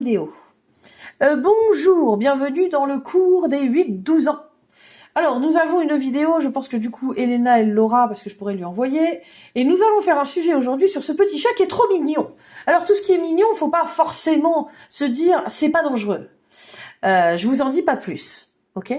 Vidéo. Bonjour, bienvenue dans le cours des 8-12 ans. Alors, nous avons une vidéo, je pense que du coup, Elena, elle l'aura, parce que je pourrais lui envoyer. Et nous allons faire un sujet aujourd'hui sur ce petit chat qui est trop mignon. Alors, tout ce qui est mignon, faut pas forcément se dire, c'est pas dangereux. Je vous en dis pas plus, ok?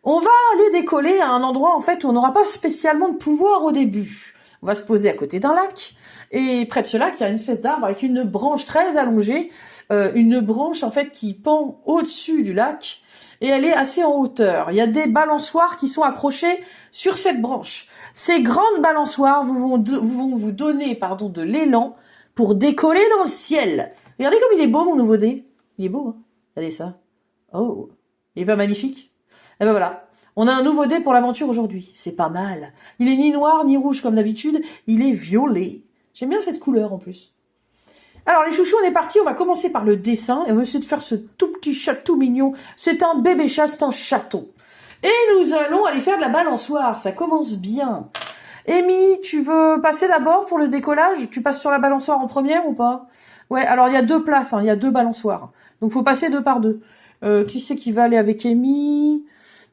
On va aller décoller à un endroit, en fait, où on n'aura pas spécialement de pouvoir au début. On va se poser à côté d'un lac, et près de ce lac, il y a une espèce d'arbre avec une branche très allongée, une branche, en fait, qui pend au-dessus du lac, et elle est assez en hauteur. Il y a des balançoires qui sont accrochés sur cette branche. Ces grandes balançoires vont vous donner, de l'élan pour décoller dans le ciel. Regardez comme il est beau, mon nouveau-né. Il est beau, hein? Regardez ça. Oh, il est pas magnifique? Et ben voilà. On a un nouveau dé pour l'aventure aujourd'hui. C'est pas mal. Il est ni noir ni rouge comme d'habitude. Il est violet. J'aime bien cette couleur en plus. Alors les chouchous, on est parti. On va commencer par le dessin. Et on va essayer de faire ce tout petit chat tout mignon. C'est un bébé chat, c'est un chaton. Et nous allons aller faire de la balançoire. Ça commence bien. Amy, tu veux passer d'abord pour le décollage? Tu passes sur la balançoire en première ou pas? Ouais, alors il y a deux places. Il y a deux balançoires. Donc faut passer deux par deux. Qui c'est qui va aller avec Amy?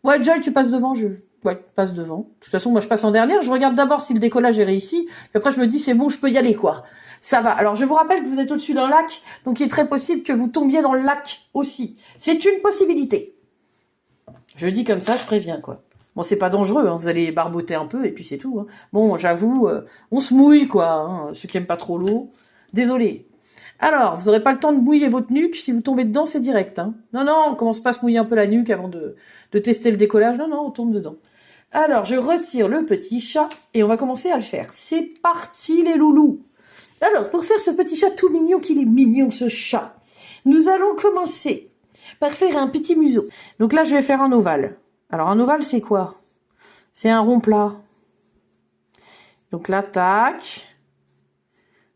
Ouais, Joy, tu passes devant, ouais, tu passes devant. De toute façon, moi, je passe en dernière. Je regarde d'abord si le décollage est réussi. Puis après, je me dis, c'est bon, je peux y aller, quoi. Ça va. Alors, je vous rappelle que vous êtes au-dessus d'un lac. Donc, il est très possible que vous tombiez dans le lac aussi. C'est une possibilité. Je dis comme ça, je préviens, quoi. Bon, c'est pas dangereux, hein. Vous allez barboter un peu et puis c'est tout, hein. Bon, j'avoue, on se mouille, quoi, hein, ceux qui aiment pas trop l'eau. Désolé. Alors, vous n'aurez pas le temps de mouiller votre nuque. Si vous tombez dedans, c'est direct, hein. Non, non, on commence pas à se mouiller un peu la nuque avant de tester le décollage. Non, non, on tombe dedans. Alors, je retire le petit chat et on va commencer à le faire. C'est parti, les loulous. Alors, pour faire ce petit chat tout mignon, qu'il est mignon, ce chat, nous allons commencer par faire un petit museau. Donc là, je vais faire un ovale. Alors, un ovale, c'est quoi? C'est un rond plat. Donc là, tac.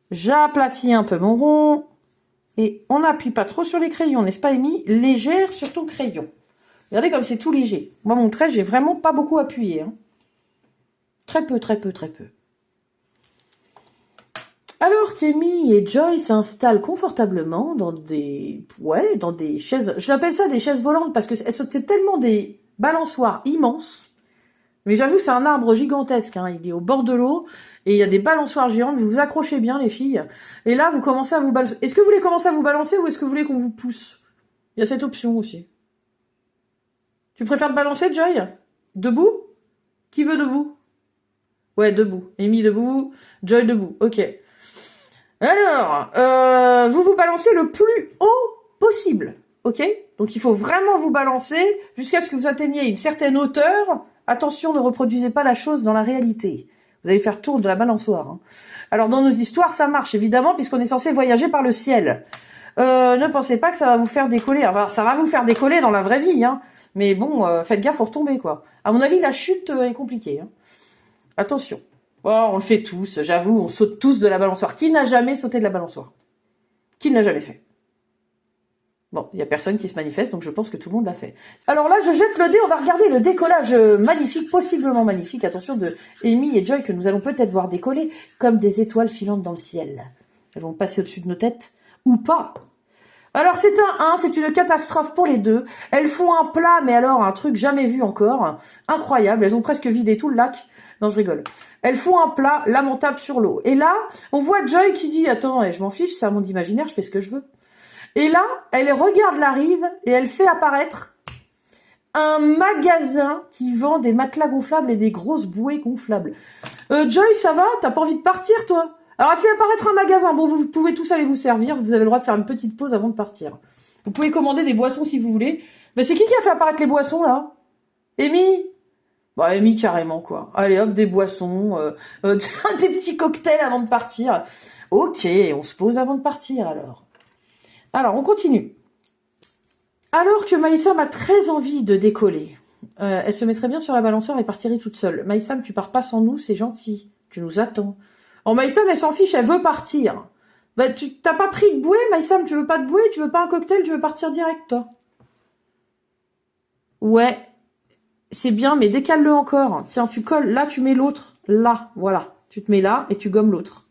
J'aplatis un peu mon rond. Et on n'appuie pas trop sur les crayons, n'est-ce pas, Amy? Légère sur ton crayon. Regardez comme c'est tout léger. Moi, mon trait, j'ai vraiment pas beaucoup appuyé, hein. Très peu, très peu, très peu. Alors qu'Amy et Joy s'installent confortablement dans des chaises, je l'appelle ça des chaises volantes parce que c'est tellement des balançoires immenses. Mais j'avoue, c'est un arbre gigantesque, hein. Il est au bord de l'eau et il y a des balançoires géantes. Vous vous accrochez bien, les filles. Et là, vous commencez à vous balancer. Est-ce que vous voulez commencer à vous balancer ou est-ce que vous voulez qu'on vous pousse? Il y a cette option aussi. Tu préfères te balancer, Joy? Debout? Qui veut debout? Ouais, debout. Amy debout, Joy debout. Ok. Alors, vous vous balancez le plus haut possible. Ok? Donc il faut vraiment vous balancer jusqu'à ce que vous atteigniez une certaine hauteur. Attention, ne reproduisez pas la chose dans la réalité. Vous allez faire tour de la balançoire, hein. Alors dans nos histoires, ça marche évidemment puisqu'on est censé voyager par le ciel. Ne pensez pas que ça va vous faire décoller. Enfin, ça va vous faire décoller dans la vraie vie, hein. Mais bon, faites gaffe, faut retomber, quoi. À mon avis, la chute est compliquée, hein. Attention. Oh, on le fait tous, j'avoue, on saute tous de la balançoire. Qui n'a jamais sauté de la balançoire? Qui ne l'a jamais fait? Bon, il y a personne qui se manifeste, donc je pense que tout le monde l'a fait. Alors là, je jette le dé, on va regarder le décollage magnifique, possiblement magnifique. Attention de Amy et Joy que nous allons peut-être voir décoller comme des étoiles filantes dans le ciel. Elles vont passer au-dessus de nos têtes, ou pas. Alors c'est un 1, c'est une catastrophe pour les deux. Elles font un plat, mais alors un truc jamais vu encore. Incroyable, elles ont presque vidé tout le lac. Non, je rigole. Elles font un plat lamentable sur l'eau. Et là, on voit Joy qui dit « Attends, je m'en fiche, c'est un monde imaginaire, je fais ce que je veux. » Et là, elle regarde la rive et elle fait apparaître un magasin qui vend des matelas gonflables et des grosses bouées gonflables. Joy, ça va? T'as pas envie de partir, toi? Alors, elle fait apparaître un magasin. Bon, vous pouvez tous aller vous servir. Vous avez le droit de faire une petite pause avant de partir. Vous pouvez commander des boissons si vous voulez. Mais c'est qui a fait apparaître les boissons, là? Amy? Bah, Amy, carrément, quoi. Allez, hop, des boissons, des petits cocktails avant de partir. Ok, on se pose avant de partir, alors. Alors, on continue. Alors que Maïsam a très envie de décoller, elle se mettrait bien sur la balançoire et partirait toute seule. Maïsam, tu pars pas sans nous, c'est gentil. Tu nous attends. Oh, Maïsam, elle s'en fiche, elle veut partir. Bah, t'as pas pris de bouée, Maïsam, tu veux pas de bouée, tu veux pas un cocktail, tu veux partir direct, toi. Ouais. C'est bien, mais décale-le encore. Tiens, tu colles, là, tu mets l'autre. Là, voilà. Tu te mets là et tu gommes l'autre.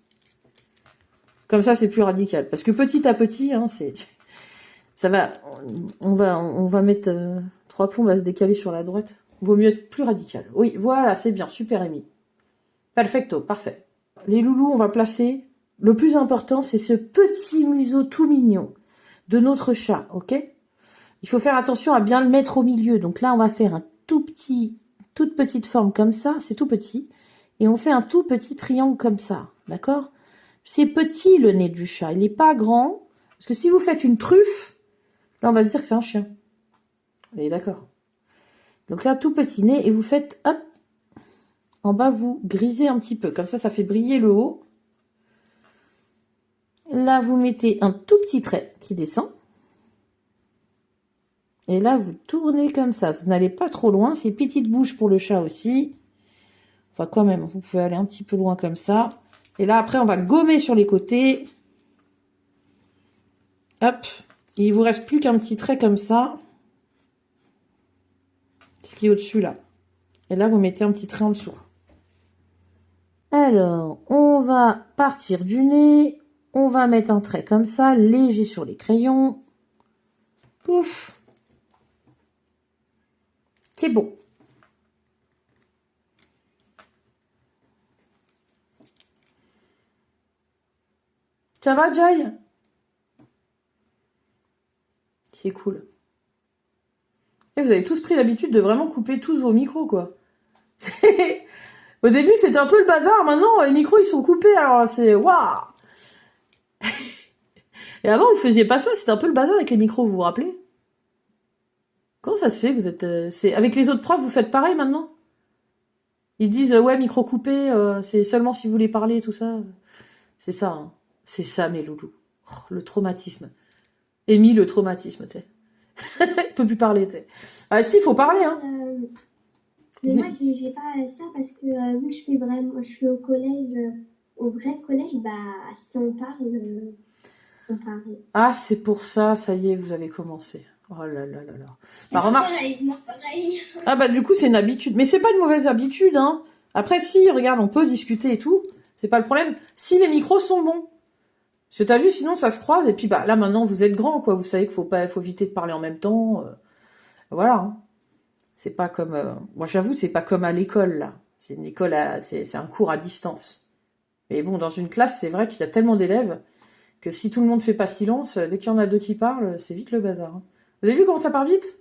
Comme ça, c'est plus radical. Parce que petit à petit, hein, c'est... Ça va, on va mettre 3 plombs, on va se décaler sur la droite. Vaut mieux être plus radical. Oui, voilà, c'est bien, super Amy. Perfecto, parfait. Les loulous, on va placer. Le plus important, c'est ce petit museau tout mignon de notre chat, ok? Il faut faire attention à bien le mettre au milieu. Donc là, on va faire un toute petite forme comme ça, c'est tout petit. Et on fait un tout petit triangle comme ça, d'accord? C'est petit le nez du chat, il n'est pas grand. Parce que si vous faites une truffe, là, on va se dire que c'est un chien. Vous êtes d'accord? Donc là, tout petit nez, et vous faites, hop, en bas, vous grisez un petit peu. Comme ça fait briller le haut. Là, vous mettez un tout petit trait qui descend. Et là, vous tournez comme ça. Vous n'allez pas trop loin. C'est petite bouche pour le chat aussi. Enfin, quand même, vous pouvez aller un petit peu loin comme ça. Et là, après, on va gommer sur les côtés. Hop. Et il vous reste plus qu'un petit trait comme ça. Ce qui est au-dessus, là. Et là, vous mettez un petit trait en dessous. Alors, on va partir du nez. On va mettre un trait comme ça, léger sur les crayons. Pouf. C'est bon. Ça va, Joy? C'est cool. Et vous avez tous pris l'habitude de vraiment couper tous vos micros, quoi. Au début, c'était un peu le bazar. Maintenant, les micros, ils sont coupés. Alors, c'est... Waouh! Et avant, vous faisiez pas ça. C'était un peu le bazar avec les micros, vous vous rappelez? Comment ça se fait que vous êtes... c'est... Avec les autres profs, vous faites pareil, maintenant? Ils disent, ouais, micro coupé, c'est seulement si vous voulez parler, tout ça. C'est ça, hein. C'est ça, mes loulous. Oh, le traumatisme. Amy, le traumatisme, tu sais. Il peut plus parler, tu sais. Ah si, il faut parler, hein. Mais moi, j'ai pas ça parce que vu que je suis au collège, au vrai collège, bah, si on parle, on parle. Ah, c'est pour ça, ça y est, vous avez commencé. Oh là là là là. Bah, Moi, remarque. pareil, moi, pareil. Ah bah du coup, c'est une habitude. Mais c'est pas une mauvaise habitude, hein. Après, si, regarde, on peut discuter et tout. C'est pas le problème. Si les micros sont bons. Parce que t'as vu, sinon ça se croise. Et puis bah là, maintenant, vous êtes grand, quoi. Vous savez qu'il faut éviter de parler en même temps. Voilà, hein. C'est pas comme... moi, j'avoue, c'est pas comme à l'école, là. C'est une école, c'est un cours à distance. Mais bon, dans une classe, c'est vrai qu'il y a tellement d'élèves que si tout le monde fait pas silence, dès qu'il y en a deux qui parlent, c'est vite le bazar, hein. Vous avez vu comment ça part vite?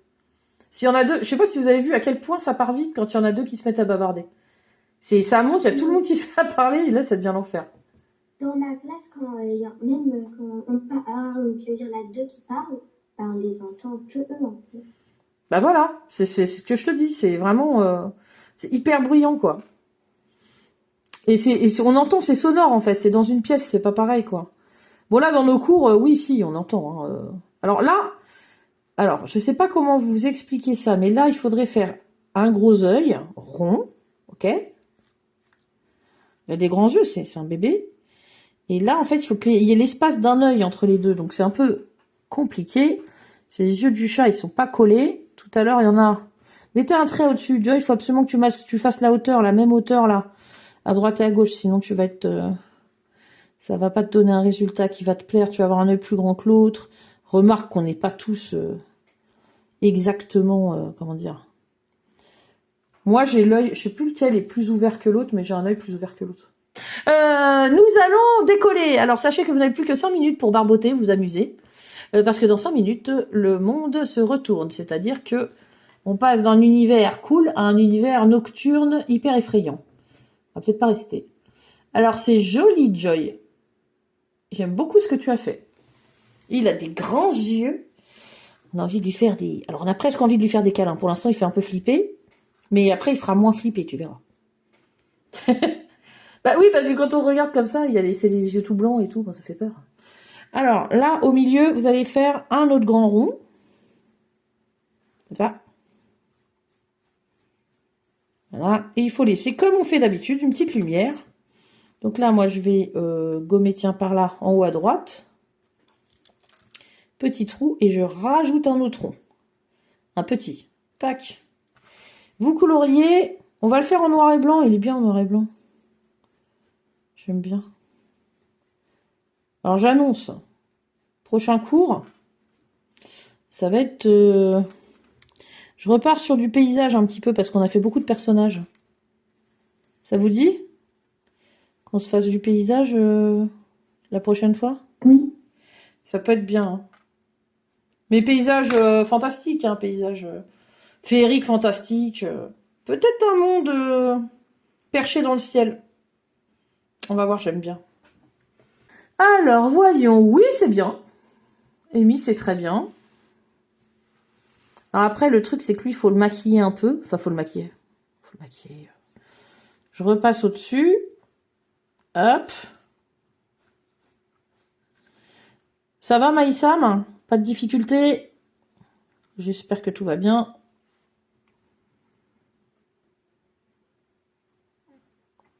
S'il y en a deux, je sais pas si vous avez vu à quel point ça part vite quand il y en a deux qui se mettent à bavarder. Ça monte, il y a tout le monde qui se met à parler, et là, ça devient l'enfer. Dans ma classe, même quand on parle, qu'il y en a deux qui parlent, bah, on les entend que eux en fait. Bah voilà, c'est ce que je te dis, c'est vraiment... c'est hyper bruyant, quoi. On entend, c'est sonore, en fait, c'est dans une pièce, c'est pas pareil, quoi. Bon, là, dans nos cours, oui, si, on entend, hein. Alors là, je sais pas comment vous expliquer ça, mais là, il faudrait faire un gros œil, rond, ok? Il a des grands yeux, c'est un bébé. Et là, en fait, il faut qu'il y ait l'espace d'un œil entre les deux, donc c'est un peu compliqué. C'est les yeux du chat, ils sont pas collés. Tout à l'heure, il y en a... Mettez un trait au-dessus, Joy, il faut absolument que tu fasses la hauteur, la même hauteur, là, à droite et à gauche, sinon tu vas être... ça va pas te donner un résultat qui va te plaire, tu vas avoir un œil plus grand que l'autre. Remarque qu'on n'est pas tous exactement, comment dire... Moi, j'ai l'œil, je sais plus lequel est plus ouvert que l'autre, mais j'ai un œil plus ouvert que l'autre. Nous allons décoller. Alors, sachez que vous n'avez plus que 5 minutes pour barboter, vous amuser. Parce que dans 5 minutes, le monde se retourne. C'est-à-dire que on passe d'un univers cool à un univers nocturne hyper effrayant. On va peut-être pas rester. Alors, c'est joli, Joy. J'aime beaucoup ce que tu as fait. Il a des grands yeux. On a envie de lui faire des... Alors, on a presque envie de lui faire des câlins. Pour l'instant, il fait un peu flipper. Mais après, il fera moins flipper, tu verras. Bah oui, parce que quand on regarde comme ça, c'est les yeux tout blancs et tout, bon, ça fait peur. Alors, là, au milieu, vous allez faire un autre grand rond. Comme ça. Voilà. Et il faut laisser, comme on fait d'habitude, une petite lumière. Donc là, moi, je vais gommer, tiens, par là, en haut à droite. Petit trou, et je rajoute un autre rond. Un petit. Tac. Vous coloriez. On va le faire en noir et blanc. Il est bien en noir et blanc. J'aime bien. Alors, j'annonce. Prochain cours. Ça va être... Je repars sur du paysage un petit peu parce qu'on a fait beaucoup de personnages. Ça vous dit qu'on se fasse du paysage la prochaine fois? Oui. Ça peut être bien. Hein. Mais paysage fantastique, hein, paysage féerique, fantastique. Peut-être un monde perché dans le ciel. On va voir, j'aime bien. Alors, voyons. Oui, c'est bien. Amy, c'est très bien. Alors après, le truc, c'est que lui, il faut le maquiller un peu. Enfin, faut le maquiller. Faut le maquiller. Je repasse au-dessus. Hop. Ça va, Maïsam? Pas de difficulté? J'espère que tout va bien.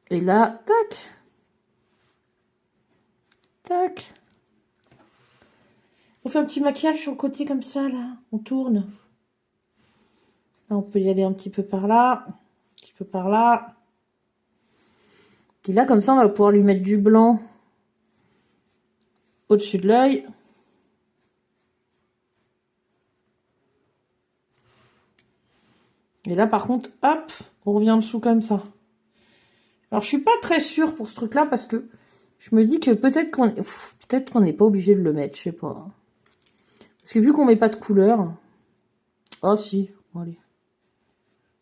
Et là, tac. Tac. On fait un petit maquillage sur le côté comme ça, là. On tourne. Là, on peut y aller un petit peu par là. Un petit peu par là. Et là, comme ça, on va pouvoir lui mettre du blanc au-dessus de l'œil. Et là, par contre, hop, on revient en dessous comme ça. Alors, je suis pas très sûre pour ce truc-là parce que je me dis que peut-être qu'on n'est pas obligé de le mettre, je sais pas. Parce que vu qu'on met pas de couleur... Oh si, bon, allez.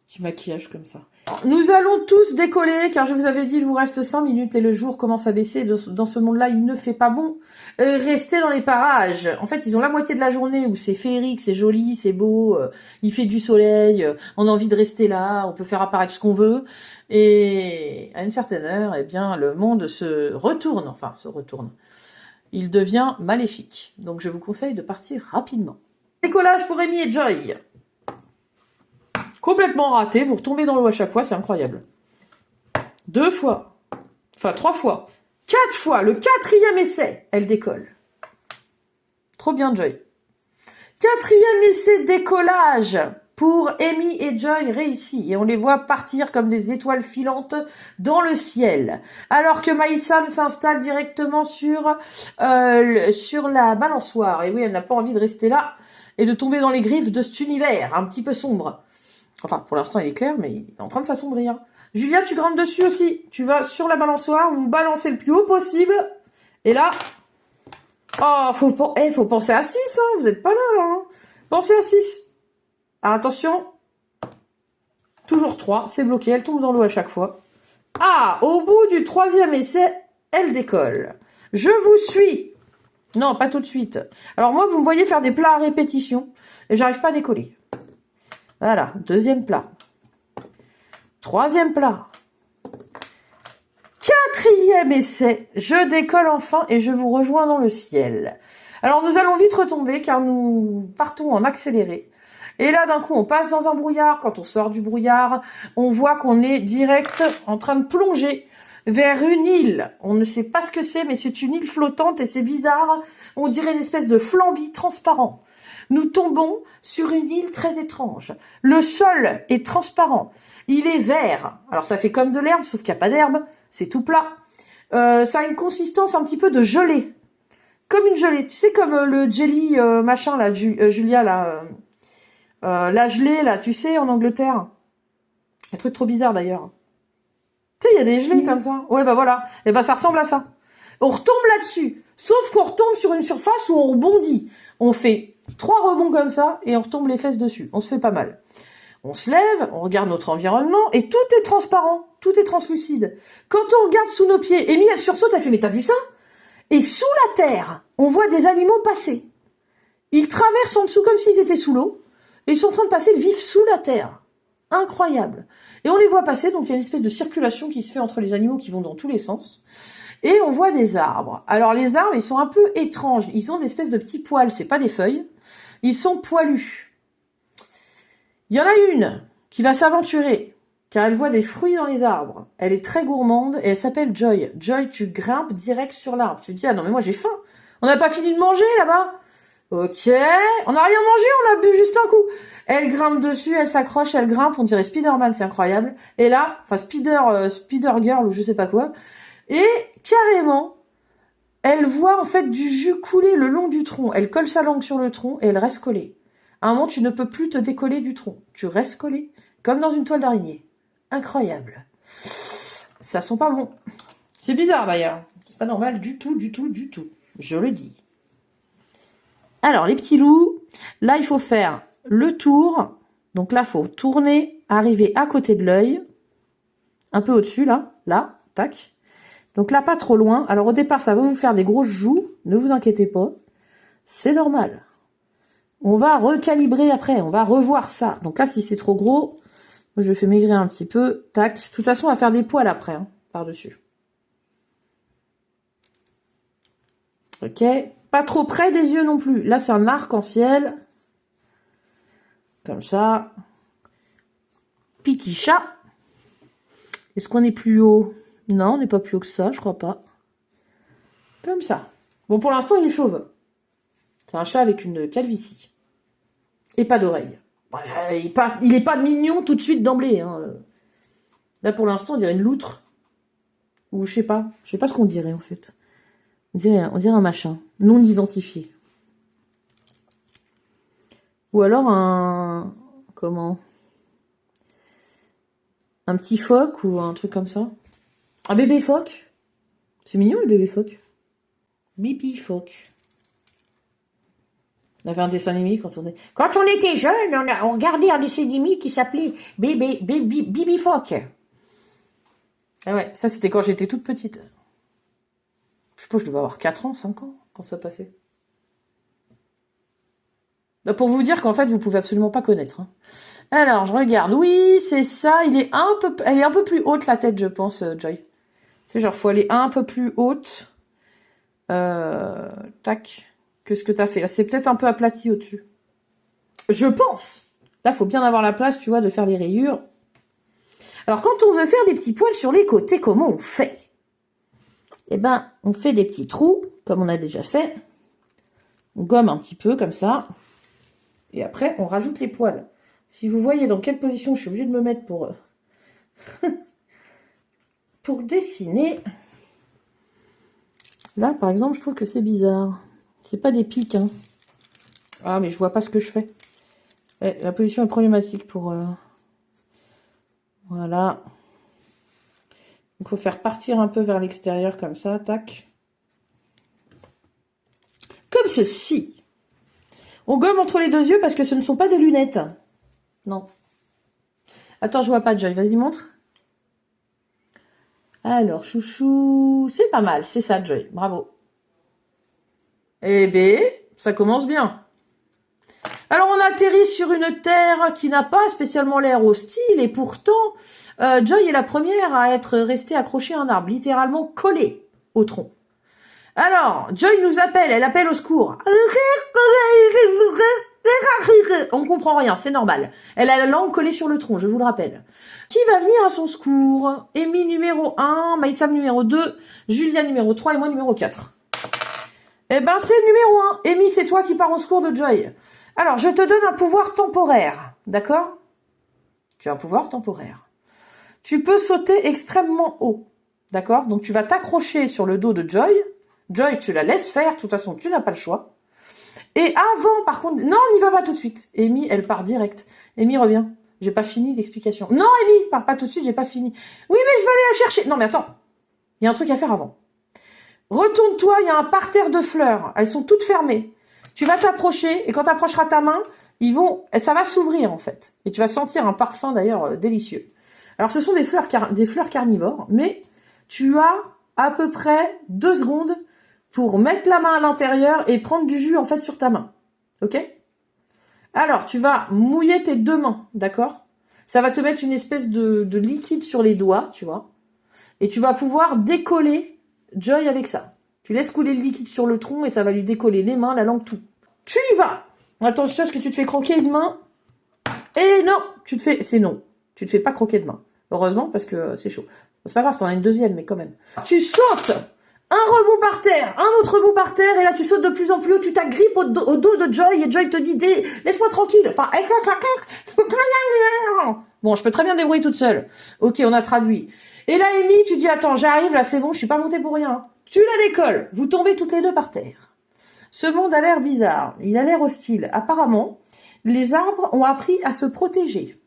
Petit maquillage comme ça. Nous allons tous décoller, car je vous avais dit, il vous reste 5 minutes et le jour commence à baisser. Dans ce monde-là, il ne fait pas bon. Restez dans les parages. En fait, ils ont la moitié de la journée où c'est féerique, c'est joli, c'est beau, il fait du soleil, on a envie de rester là, on peut faire apparaître ce qu'on veut. Et à une certaine heure, eh bien, le monde se retourne. Il devient maléfique. Donc, je vous conseille de partir rapidement. Décollage pour Amy et Joy. Complètement raté, vous retombez dans l'eau à chaque fois, c'est incroyable. 2 fois, enfin 3 fois, 4 fois, le 4e essai, elle décolle. Trop bien, Joy. 4e essai décollage pour Amy et Joy réussi. Et on les voit partir comme des étoiles filantes dans le ciel. Alors que Maïsam s'installe directement sur la balançoire. Et oui, elle n'a pas envie de rester là et de tomber dans les griffes de cet univers un petit peu sombre. Enfin, pour l'instant, il est clair, mais il est en train de s'assombrir. Julia, tu grimpes dessus aussi. Tu vas sur la balançoire, vous balancez le plus haut possible. Et là... Oh, faut penser à 6, hein. Vous êtes pas là, hein. Pensez à 6. Ah, attention. Toujours 3, c'est bloqué. Elle tombe dans l'eau à chaque fois. Ah, au bout du 3e essai, elle décolle. Je vous suis. Non, pas tout de suite. Alors moi, vous me voyez faire des plats à répétition. Et j'arrive pas à décoller. Voilà, 2e plat. 3e plat. 4e essai. Je décolle enfin et je vous rejoins dans le ciel. Alors nous allons vite retomber car nous partons en accéléré. Et là d'un coup on passe dans un brouillard. Quand on sort du brouillard, on voit qu'on est direct en train de plonger vers une île. On ne sait pas ce que c'est, mais c'est une île flottante et c'est bizarre. On dirait une espèce de flambi transparent. Nous tombons sur une île très étrange. Le sol est transparent. Il est vert. Alors ça fait comme de l'herbe, sauf qu'il n'y a pas d'herbe. C'est tout plat. Ça a une consistance un petit peu de gelée. Comme une gelée. Tu sais, comme le jelly machin, là, Julia, là. La gelée, là, tu sais, en Angleterre. Un truc trop bizarre, d'ailleurs. Tu sais, il y a des gelées comme ça. Ouais, bah voilà. Et bah ça ressemble à ça. On retombe là-dessus. Sauf qu'on retombe sur une surface où on rebondit. On fait 3 rebonds comme ça et on retombe les fesses dessus. On se fait pas mal. On se lève, on regarde notre environnement et tout est transparent, tout est translucide. Quand on regarde sous nos pieds, Amy elle sursaute, elle fait mais t'as vu ça? Et sous la terre, on voit des animaux passer. Ils traversent en dessous comme s'ils étaient sous l'eau et ils sont en train de passer le vif sous la terre. Incroyable. Et on les voit passer, donc il y a une espèce de circulation qui se fait entre les animaux qui vont dans tous les sens. Et on voit des arbres. Alors les arbres, ils sont un peu étranges. Ils ont des espèces de petits poils, c'est pas des feuilles. Ils sont poilus. Il y en a une qui va s'aventurer, car elle voit des fruits dans les arbres. Elle est très gourmande et elle s'appelle Joy. Joy, tu grimpes direct sur l'arbre. Tu te dis, ah non mais moi j'ai faim. On n'a pas fini de manger là-bas. Ok, on n'a rien mangé, on a bu juste un coup. Elle grimpe dessus, elle s'accroche, elle grimpe, on dirait Spider-Man, c'est incroyable. Et là, enfin Spider Girl ou je sais pas quoi. Et carrément, elle voit en fait du jus couler le long du tronc. Elle colle sa langue sur le tronc et elle reste collée. À un moment, tu ne peux plus te décoller du tronc. Tu restes collé, comme dans une toile d'araignée. Incroyable. Ça sent pas bon. C'est bizarre d'ailleurs. C'est pas normal du tout, du tout, du tout. Je le dis. Alors, les petits loups, là, il faut faire le tour. Donc là, il faut tourner, arriver à côté de l'œil. Un peu au-dessus, là, tac. Donc là, pas trop loin. Alors au départ, ça va vous faire des grosses joues. Ne vous inquiétez pas. C'est normal. On va recalibrer après. On va revoir ça. Donc là, si c'est trop gros, je fais maigrir un petit peu. Tac. De toute façon, on va faire des poils après, hein, par-dessus. Ok. Pas trop près des yeux non plus. Là, c'est un arc-en-ciel. Comme ça. Petit chat. Est-ce qu'on est plus haut? Non, on n'est pas plus haut que ça, je crois pas. Comme ça. Bon, pour l'instant, il est chauve. C'est un chat avec une calvitie. Et pas d'oreille. Il est pas mignon tout de suite d'emblée. Hein. Là, pour l'instant, on dirait une loutre. Ou je sais pas. Je sais pas ce qu'on dirait, en fait. On dirait un machin. Non identifié. Ou alors un... Comment? Un petit phoque ou un truc comme ça. Un bébé phoque. C'est mignon, les bébés phoques. Bibi phoque. On avait un dessin animé quand on était jeune, on regardait un dessin animé qui s'appelait Bibi Phoque. Ah ouais, ça c'était quand j'étais toute petite. Je sais pas, je devais avoir 4 ans, 5 ans quand ça passait. Bah, pour vous dire qu'en fait, vous pouvez absolument pas connaître. Hein. Alors, je regarde. Oui, c'est ça. Elle est un peu plus haute la tête, je pense, Joy. C'est genre, faut aller un peu plus haute. Tac. Que ce que t'as fait. Là, c'est peut-être un peu aplati au-dessus. Je pense. Là, faut bien avoir la place, tu vois, de faire les rayures. Alors, quand on veut faire des petits poils sur les côtés, comment on fait? Eh ben, on fait des petits trous, comme on a déjà fait. On gomme un petit peu, comme ça. Et après, on rajoute les poils. Si vous voyez dans quelle position je suis obligée de me mettre pour, pour dessiner. Là, par exemple, je trouve que c'est bizarre. C'est pas des pics, hein. Ah, mais je vois pas ce que je fais. La position est problématique pour... Voilà. Il faut faire partir un peu vers l'extérieur comme ça, tac. Comme ceci. On gomme entre les deux yeux parce que ce ne sont pas des lunettes. Non. Attends, je vois pas, Joy. Vas-y, montre. Alors, chouchou. C'est pas mal, c'est ça, Joy. Bravo. Eh ben, ça commence bien. Alors, on atterrit sur une terre qui n'a pas spécialement l'air hostile et pourtant, Joy est la première à être restée accrochée à un arbre, littéralement collée au tronc. Alors, Joy nous appelle, elle appelle au secours. On comprend rien, c'est normal. Elle a la langue collée sur le tronc, je vous le rappelle. Qui va venir à son secours? Amy numéro 1, Maïsam numéro 2, Julia numéro 3 et moi numéro 4. Eh ben, c'est le numéro 1. Amy, c'est toi qui pars au secours de Joy. Alors, je te donne un pouvoir temporaire, d'accord? Tu as un pouvoir temporaire. Tu peux sauter extrêmement haut, d'accord? Donc, tu vas t'accrocher sur le dos de Joy. Joy, tu la laisses faire, de toute façon, tu n'as pas le choix. Et avant, par contre... Non, on n'y va pas tout de suite. Amy, elle part direct. Amy, reviens. J'ai pas fini l'explication. Non, Amy, pars pas tout de suite, j'ai pas fini. Oui, mais je vais aller la chercher. Non, mais attends. Il y a un truc à faire avant. Retourne-toi, il y a un parterre de fleurs. Elles sont toutes fermées. Tu vas t'approcher, et quand tu approcheras ta main, ça va s'ouvrir, en fait. Et tu vas sentir un parfum, d'ailleurs, délicieux. Alors, ce sont des fleurs carnivores, mais tu as à peu près 2 secondes pour mettre la main à l'intérieur et prendre du jus, en fait, sur ta main. Ok? Alors, tu vas mouiller tes 2 mains, d'accord? Ça va te mettre une espèce de liquide sur les doigts, tu vois. Et tu vas pouvoir décoller Joy avec ça. Tu laisses couler le liquide sur le tronc et ça va lui décoller les mains, la langue, tout. Tu y vas! Attention, est-ce que tu te fais croquer une main? Et non! C'est non. Tu te fais pas croquer de main. Heureusement, parce que c'est chaud. C'est pas grave, t'en as une deuxième, mais quand même. Tu sautes! Un rebond par terre, un autre rebond par terre, et là tu sautes de plus en plus haut, tu t'agrippes au dos de Joy, et Joy te dit, laisse-moi tranquille. Enfin, bon, je peux très bien me débrouiller toute seule. Ok, on a traduit. Et là, Amy, tu dis, attends, j'arrive, là, c'est bon, je suis pas montée pour rien. Tu la décolles, vous tombez toutes les deux par terre. Ce monde a l'air bizarre, il a l'air hostile. Apparemment, les arbres ont appris à se protéger.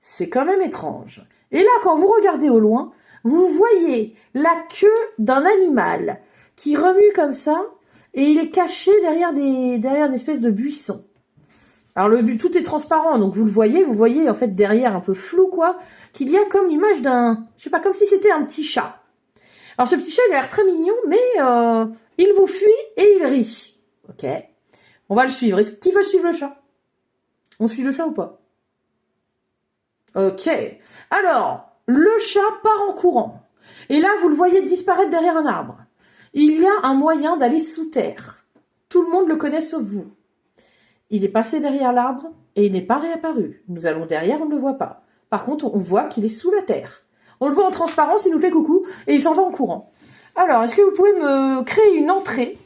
C'est quand même étrange. Et là, quand vous regardez au loin, vous voyez la queue d'un animal qui remue comme ça, et il est caché derrière une espèce de buisson. Alors tout est transparent, donc vous voyez en fait derrière un peu flou quoi, qu'il y a comme l'image d'un, je sais pas, comme si c'était un petit chat. Alors ce petit chat il a l'air très mignon, mais il vous fuit et il rit. Ok, on va le suivre. Qui veut suivre le chat? On suit le chat ou pas? Ok, alors le chat part en courant, et là vous le voyez disparaître derrière un arbre. Il y a un moyen d'aller sous terre. Tout le monde le connaît sauf vous. Il est passé derrière l'arbre et il n'est pas réapparu. Nous allons derrière, on ne le voit pas. Par contre, on voit qu'il est sous la terre. On le voit en transparence, il nous fait coucou et il s'en va en courant. Alors, est-ce que vous pouvez me créer une entrée,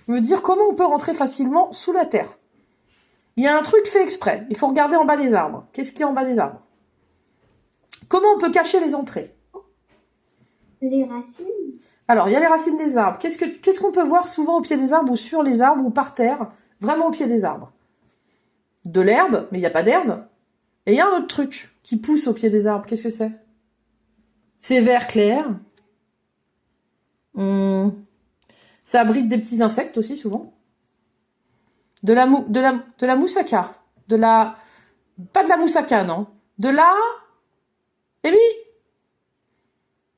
me dire comment on peut rentrer facilement sous la terre? Il y a un truc fait exprès. Il faut regarder en bas des arbres. Qu'est-ce qu'il y a en bas des arbres? Comment on peut cacher les entrées? Les racines. Alors, il y a les racines des arbres. Qu'est-ce qu'on peut voir souvent au pied des arbres ou sur les arbres ou par terre? Vraiment au pied des arbres. De l'herbe, mais il n'y a pas d'herbe. Et il y a un autre truc qui pousse au pied des arbres. Qu'est-ce que c'est? C'est vert clair. Ça abrite des petits insectes aussi, souvent. De la moussaka. Pas de la moussaka, non. De la... Amy?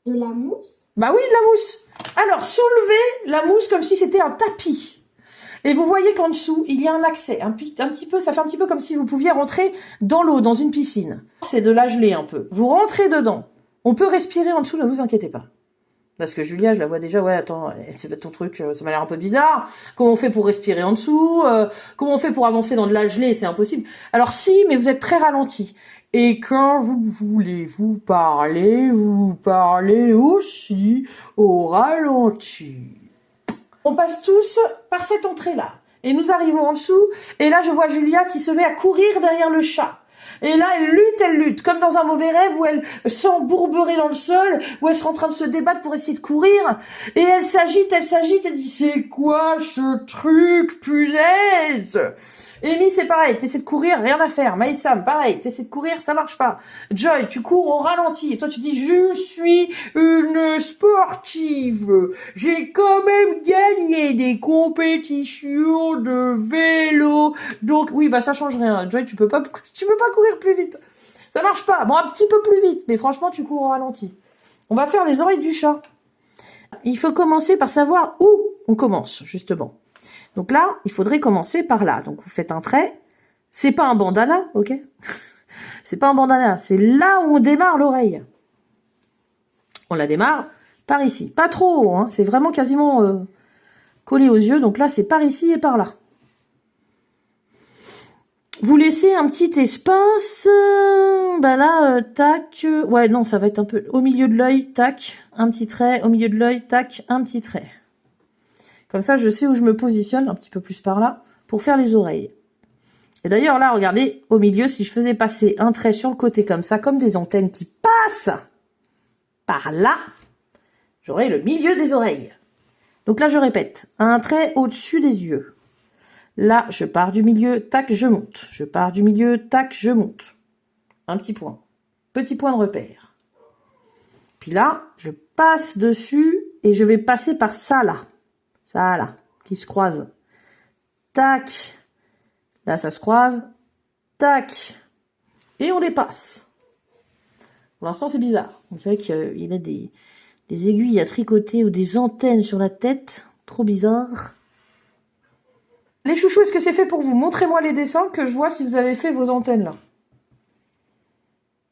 De la mousse? Bah oui, de la mousse. Alors, soulevez la mousse comme si c'était un tapis. Et vous voyez qu'en dessous, il y a un accès, un petit peu, ça fait un petit peu comme si vous pouviez rentrer dans l'eau, dans une piscine. C'est de la gelée un peu. Vous rentrez dedans. On peut respirer en dessous, ne vous inquiétez pas. Parce que Julia, je la vois déjà, ouais, attends, c'est ton truc, ça m'a l'air un peu bizarre. Comment on fait pour respirer en dessous? Comment on fait pour avancer dans de la gelée? C'est impossible. Alors si, mais vous êtes très ralenti. Et quand vous voulez vous parlez aussi au ralenti. On passe tous par cette entrée-là. Et nous arrivons en dessous. Et là, je vois Julia qui se met à courir derrière le chat. Et là, elle lutte, comme dans un mauvais rêve où elle s'embourberait dans le sol, où elle sera en train de se débattre pour essayer de courir. Et elle s'agite, elle dit, c'est quoi ce truc, punaise? Amy, c'est pareil, t'essaies de courir, rien à faire. Maïsam, pareil, t'essaies de courir, ça marche pas. Joy, tu cours au ralenti. Et toi, tu dis, je suis une sportive. J'ai quand même gagné des compétitions de vélo. Donc, oui, bah, ça change rien. Joy, tu peux pas courir plus vite. Ça marche pas. Bon, un petit peu plus vite. Mais franchement, tu cours au ralenti. On va faire les oreilles du chat. Il faut commencer par savoir où on commence, justement. Donc là, il faudrait commencer par là. Donc vous faites un trait. C'est pas un bandana, ok? C'est pas un bandana. C'est là où on démarre l'oreille. On la démarre par ici. Pas trop haut, hein. C'est vraiment quasiment collé aux yeux. Donc là, c'est par ici et par là. Vous laissez un petit espace. Bah là, tac. Ouais, non, ça va être un peu au milieu de l'œil, tac. Un petit trait. Au milieu de l'œil, tac. Un petit trait. Comme ça, je sais où je me positionne, un petit peu plus par là, pour faire les oreilles. Et d'ailleurs, là, regardez, au milieu, si je faisais passer un trait sur le côté comme ça, comme des antennes qui passent par là, j'aurais le milieu des oreilles. Donc là, je répète, un trait au-dessus des yeux. Là, je pars du milieu, tac, je monte. Je pars du milieu, tac, je monte. Un petit point. Petit point de repère. Puis là, je passe dessus et je vais passer par ça, là. Ça, là, qui se croise. Tac. Là, ça se croise. Tac. Et on les passe. Pour l'instant, c'est bizarre. On dirait qu'il a des aiguilles à tricoter ou des antennes sur la tête. Trop bizarre. Les chouchous, est-ce que c'est fait pour vous? Montrez-moi les dessins que je vois si vous avez fait vos antennes, là.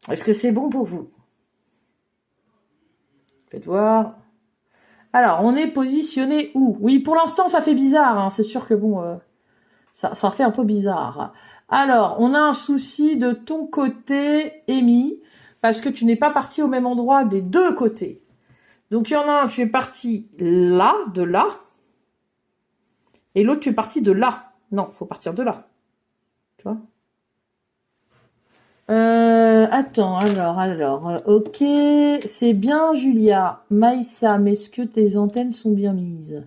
Est-ce que c'est bon pour vous? Faites voir. Alors, on est positionné où? Oui, pour l'instant, ça fait bizarre. Hein. C'est sûr que bon, ça fait un peu bizarre. Alors, on a un souci de ton côté, Amy, parce que tu n'es pas parti au même endroit des deux côtés. Donc, il y en a un, tu es parti là, de là, et l'autre, tu es parti de là. Non, faut partir de là. Tu vois? Attends, alors, ok, c'est bien Julia. Maïssa, mais est-ce que tes antennes sont bien mises?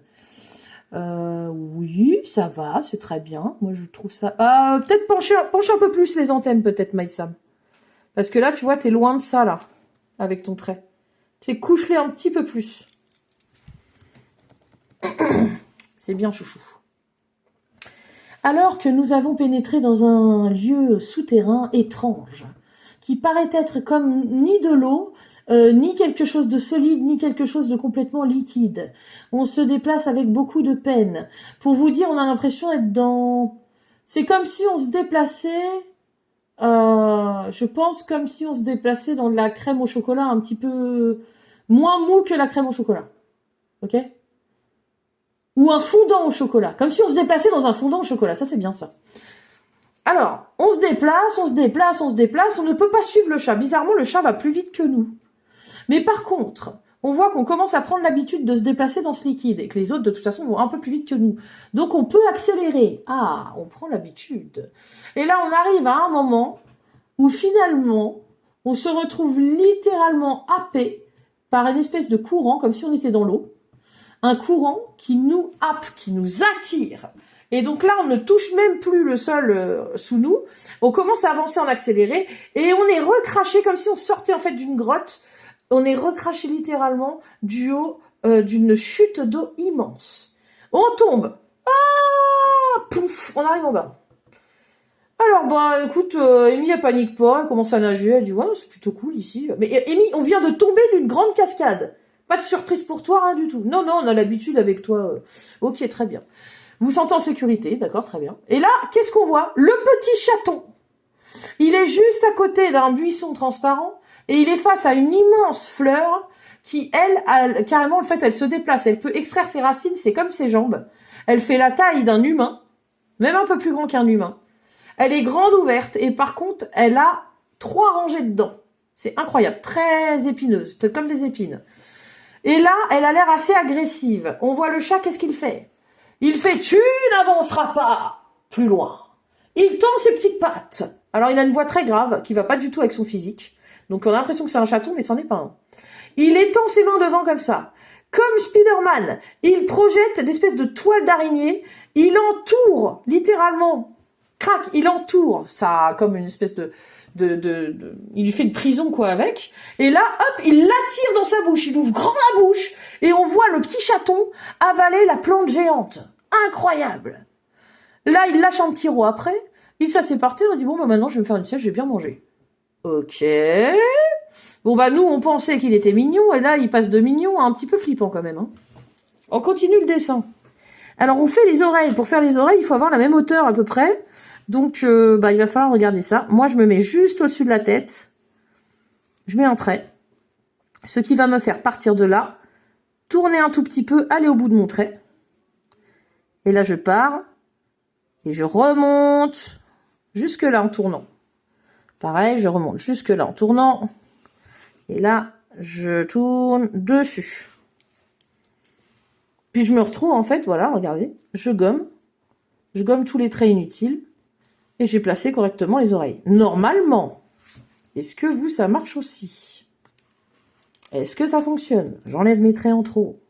Oui, ça va, c'est très bien. Moi, je trouve ça... peut-être pencher un peu plus les antennes, peut-être, Maïsam. Parce que là, tu vois, t'es loin de ça, là, avec ton trait. C'est couche-les un petit peu plus. C'est bien, chouchou. Alors que nous avons pénétré dans un lieu souterrain étrange, qui paraît être comme ni de l'eau, ni quelque chose de solide, ni quelque chose de complètement liquide. On se déplace avec beaucoup de peine. Pour vous dire, on a l'impression d'être dans... C'est comme si on se déplaçait... je pense comme si on se déplaçait dans de la crème au chocolat un petit peu moins mou que la crème au chocolat. Ok ? Ou un fondant au chocolat. Comme si on se déplaçait dans un fondant au chocolat. Ça, c'est bien ça. Alors, on se déplace, on se déplace, on se déplace. On ne peut pas suivre le chat. Bizarrement, le chat va plus vite que nous. Mais par contre, on voit qu'on commence à prendre l'habitude de se déplacer dans ce liquide. Et que les autres, de toute façon, vont un peu plus vite que nous. Donc, on peut accélérer. Ah, on prend l'habitude. Et là, on arrive à un moment où finalement, on se retrouve littéralement happé par une espèce de courant, comme si on était dans l'eau. Un courant qui nous happe, qui nous attire. Et donc là, on ne touche même plus le sol sous nous. On commence à avancer en accéléré et on est recraché comme si on sortait en fait d'une grotte. On est recraché littéralement du haut d'une chute d'eau immense. On tombe. Ah, pouf, on arrive en bas. Alors, bah, écoute, Amy, elle panique pas, elle commence à nager, elle dit, ouais, c'est plutôt cool ici. Mais Amy, on vient de tomber d'une grande cascade. Pas de surprise pour toi, rien du tout. Non, non, on a l'habitude avec toi. Ok, très bien. Vous vous sentez en sécurité, d'accord, très bien. Et là, qu'est-ce qu'on voit? Le petit chaton. Il est juste à côté d'un buisson transparent et il est face à une immense fleur qui, elle, carrément, en fait, elle se déplace. Elle peut extraire ses racines, c'est comme ses jambes. Elle fait la taille d'un humain, même un peu plus grand qu'un humain. Elle est grande ouverte et par contre, elle a 3 rangées de dents. C'est incroyable, très épineuse, comme des épines. Et là, elle a l'air assez agressive. On voit le chat, qu'est-ce qu'il fait? Il fait « Tu n'avanceras pas plus loin ». Il tend ses petites pattes. Alors, il a une voix très grave, qui va pas du tout avec son physique. Donc, on a l'impression que c'est un chaton, mais c'en est pas un. Il étend ses mains devant comme ça. Comme Spider-Man, il projette des espèces de toiles d'araignée. Il entoure, littéralement, crac, il entoure ça comme une espèce il lui fait une prison, quoi, avec. Et là, hop, il l'attire dans sa bouche. Il ouvre grand la bouche. Et on voit le petit chaton avaler la plante géante. Incroyable. Là, il lâche un petit rot après. Il s'assied par terre et dit, bon, bah, maintenant, je vais me faire une sieste, je vais bien manger. Ok. Bon, bah, nous, on pensait qu'il était mignon. Et là, il passe de mignon à un petit peu flippant, quand même, hein. On continue le dessin. Alors, on fait les oreilles. Pour faire les oreilles, il faut avoir la même hauteur, à peu près. Donc, bah, il va falloir regarder ça. Moi, je me mets juste au-dessus de la tête. Je mets un trait. Ce qui va me faire partir de là, tourner un tout petit peu, aller au bout de mon trait. Et là, je pars. Et je remonte jusque là en tournant. Pareil, je remonte jusque là en tournant. Et là, je tourne dessus. Puis je me retrouve, en fait, voilà, regardez. Je gomme. Je gomme tous les traits inutiles. Et j'ai placé correctement les oreilles. Normalement, est-ce que vous, ça marche aussi? Est-ce que ça fonctionne? J'enlève mes traits en trop.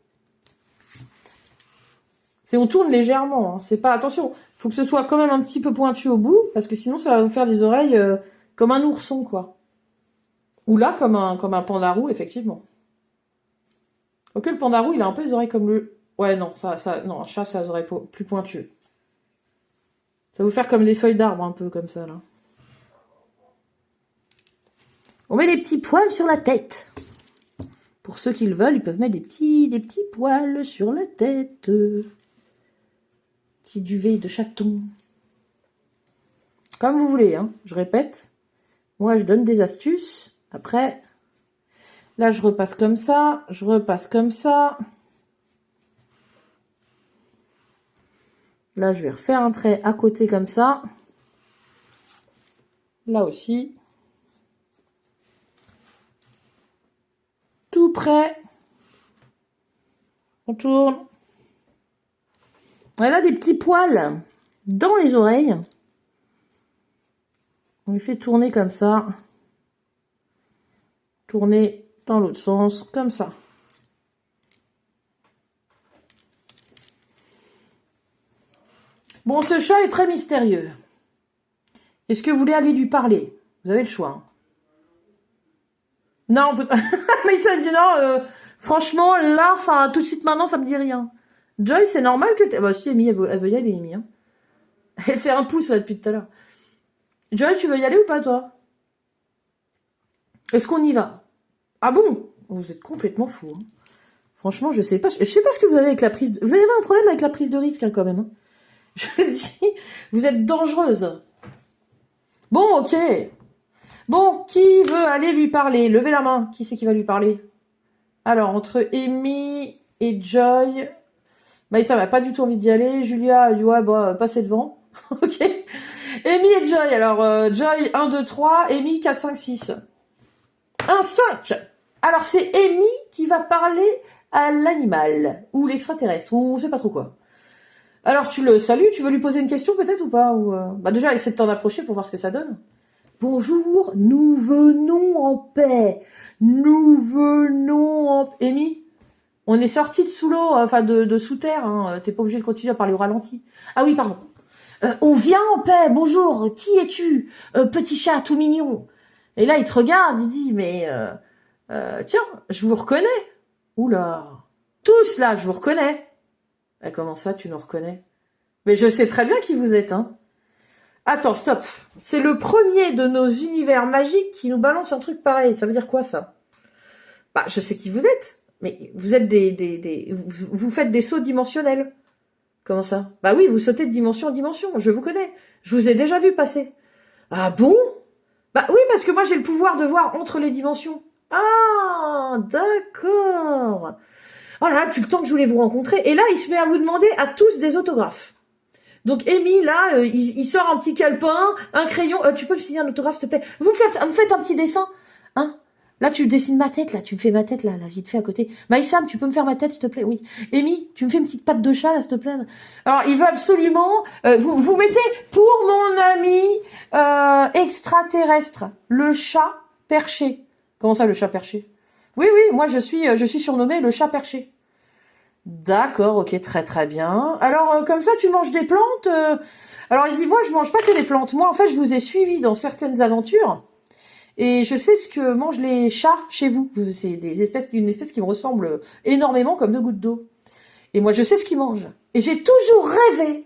On tourne légèrement, hein. C'est pas... Attention, faut que ce soit quand même un petit peu pointu au bout, parce que sinon, ça va vous faire des oreilles comme un ourson, quoi. Ou là, comme un pandarou, effectivement. Ok, le pandarou, il a un peu les oreilles comme le... Ouais, non, non, un chat, ça a les oreilles plus pointues. Ça va vous faire comme des feuilles d'arbre, un peu, comme ça, là. On met les petits poils sur la tête. Pour ceux qui le veulent, ils peuvent mettre des petits poils sur la tête. Petit duvet de chaton. Comme vous voulez, hein. Je répète. Moi, je donne des astuces. Après, là, je repasse comme ça. Je repasse comme ça. Là, je vais refaire un trait à côté comme ça. Là aussi. Tout prêt. On tourne. Elle a des petits poils dans les oreilles. On lui fait tourner comme ça. Tourner dans l'autre sens, comme ça. Bon, ce chat est très mystérieux. Est-ce que vous voulez aller lui parler? Vous avez le choix. Hein. Non, vous... mais ça me dit non, franchement, là, ça, tout de suite maintenant, ça me dit rien. Joy, c'est normal que t'aies... Bah si, Amy, elle veut y aller, Amy. Hein. Elle fait un pouce, là, depuis tout à l'heure. Joy, tu veux y aller ou pas, toi? Est-ce qu'on y va? Ah bon? Vous êtes complètement fou. Hein. Franchement, je sais pas ce que vous avez avec la prise... Vous avez un problème avec la prise de risque, hein, quand même. Hein. Je dis, vous êtes dangereuse. Bon, ok. Bon, qui veut aller lui parler? Levez la main. Qui c'est qui va lui parler? Alors, entre Amy et Joy... Maïssa n'a pas du tout envie d'y aller. Julia a dit, ouais, bah, passez devant. Ok. Amy et Joy. Alors, Joy, 1, 2, 3. Amy, 4, 5, 6. 1, 5. Alors, c'est Amy qui va parler à l'animal. Ou l'extraterrestre. Ou on sait pas trop quoi. Alors, tu le salues. Tu veux lui poser une question peut-être ou pas ou, Bah déjà, essaie de t'en approcher pour voir ce que ça donne. Bonjour, nous venons en paix. Nous venons en... Amy, on est sorti de sous l'eau, enfin de sous terre. Hein. T'es pas obligé de continuer à parler au ralenti. Ah oui, pardon. On vient en paix. Bonjour, qui es-tu, petit chat tout mignon? Et là, il te regarde, il dit, mais tiens, je vous reconnais. Oula, tous là, je vous reconnais. Comment ça, tu nous reconnais? Mais je sais très bien qui vous êtes, hein. Attends, stop. C'est le premier de nos univers magiques qui nous balance un truc pareil. Ça veut dire quoi, ça? Bah, je sais qui vous êtes. Mais vous êtes vous faites des sauts dimensionnels. Comment ça? Bah oui, vous sautez de dimension en dimension. Je vous connais. Je vous ai déjà vu passer. Ah bon? Bah oui, parce que moi, j'ai le pouvoir de voir entre les dimensions. Ah, d'accord. Oh là là, depuis le temps que je voulais vous rencontrer. Et là, il se met à vous demander à tous des autographes. Donc Amy, là, il sort un petit calepin, un crayon. Tu peux me signer un autographe, s'il te plaît? Vous faites un petit dessin, hein? Là, tu dessines ma tête, là. Tu me fais ma tête, là, vite fait à côté. Maïsam, tu peux me faire ma tête, s'il te plaît? Oui. Amy, tu me fais une petite patte de chat, là, s'il te plaît? Alors, il veut absolument... vous mettez pour mon ami extraterrestre, le chat perché. Comment ça, le chat perché? Oui, moi, je suis surnommé le chat perché. D'accord, ok, très très bien. Alors, comme ça, tu manges des plantes Alors, il dit, moi, je mange pas que des plantes. Moi, en fait, je vous ai suivi dans certaines aventures. Et je sais ce que mangent les chats chez vous. C'est une espèce qui me ressemble énormément comme 2 gouttes d'eau. Et moi, je sais ce qu'ils mangent. Et j'ai toujours rêvé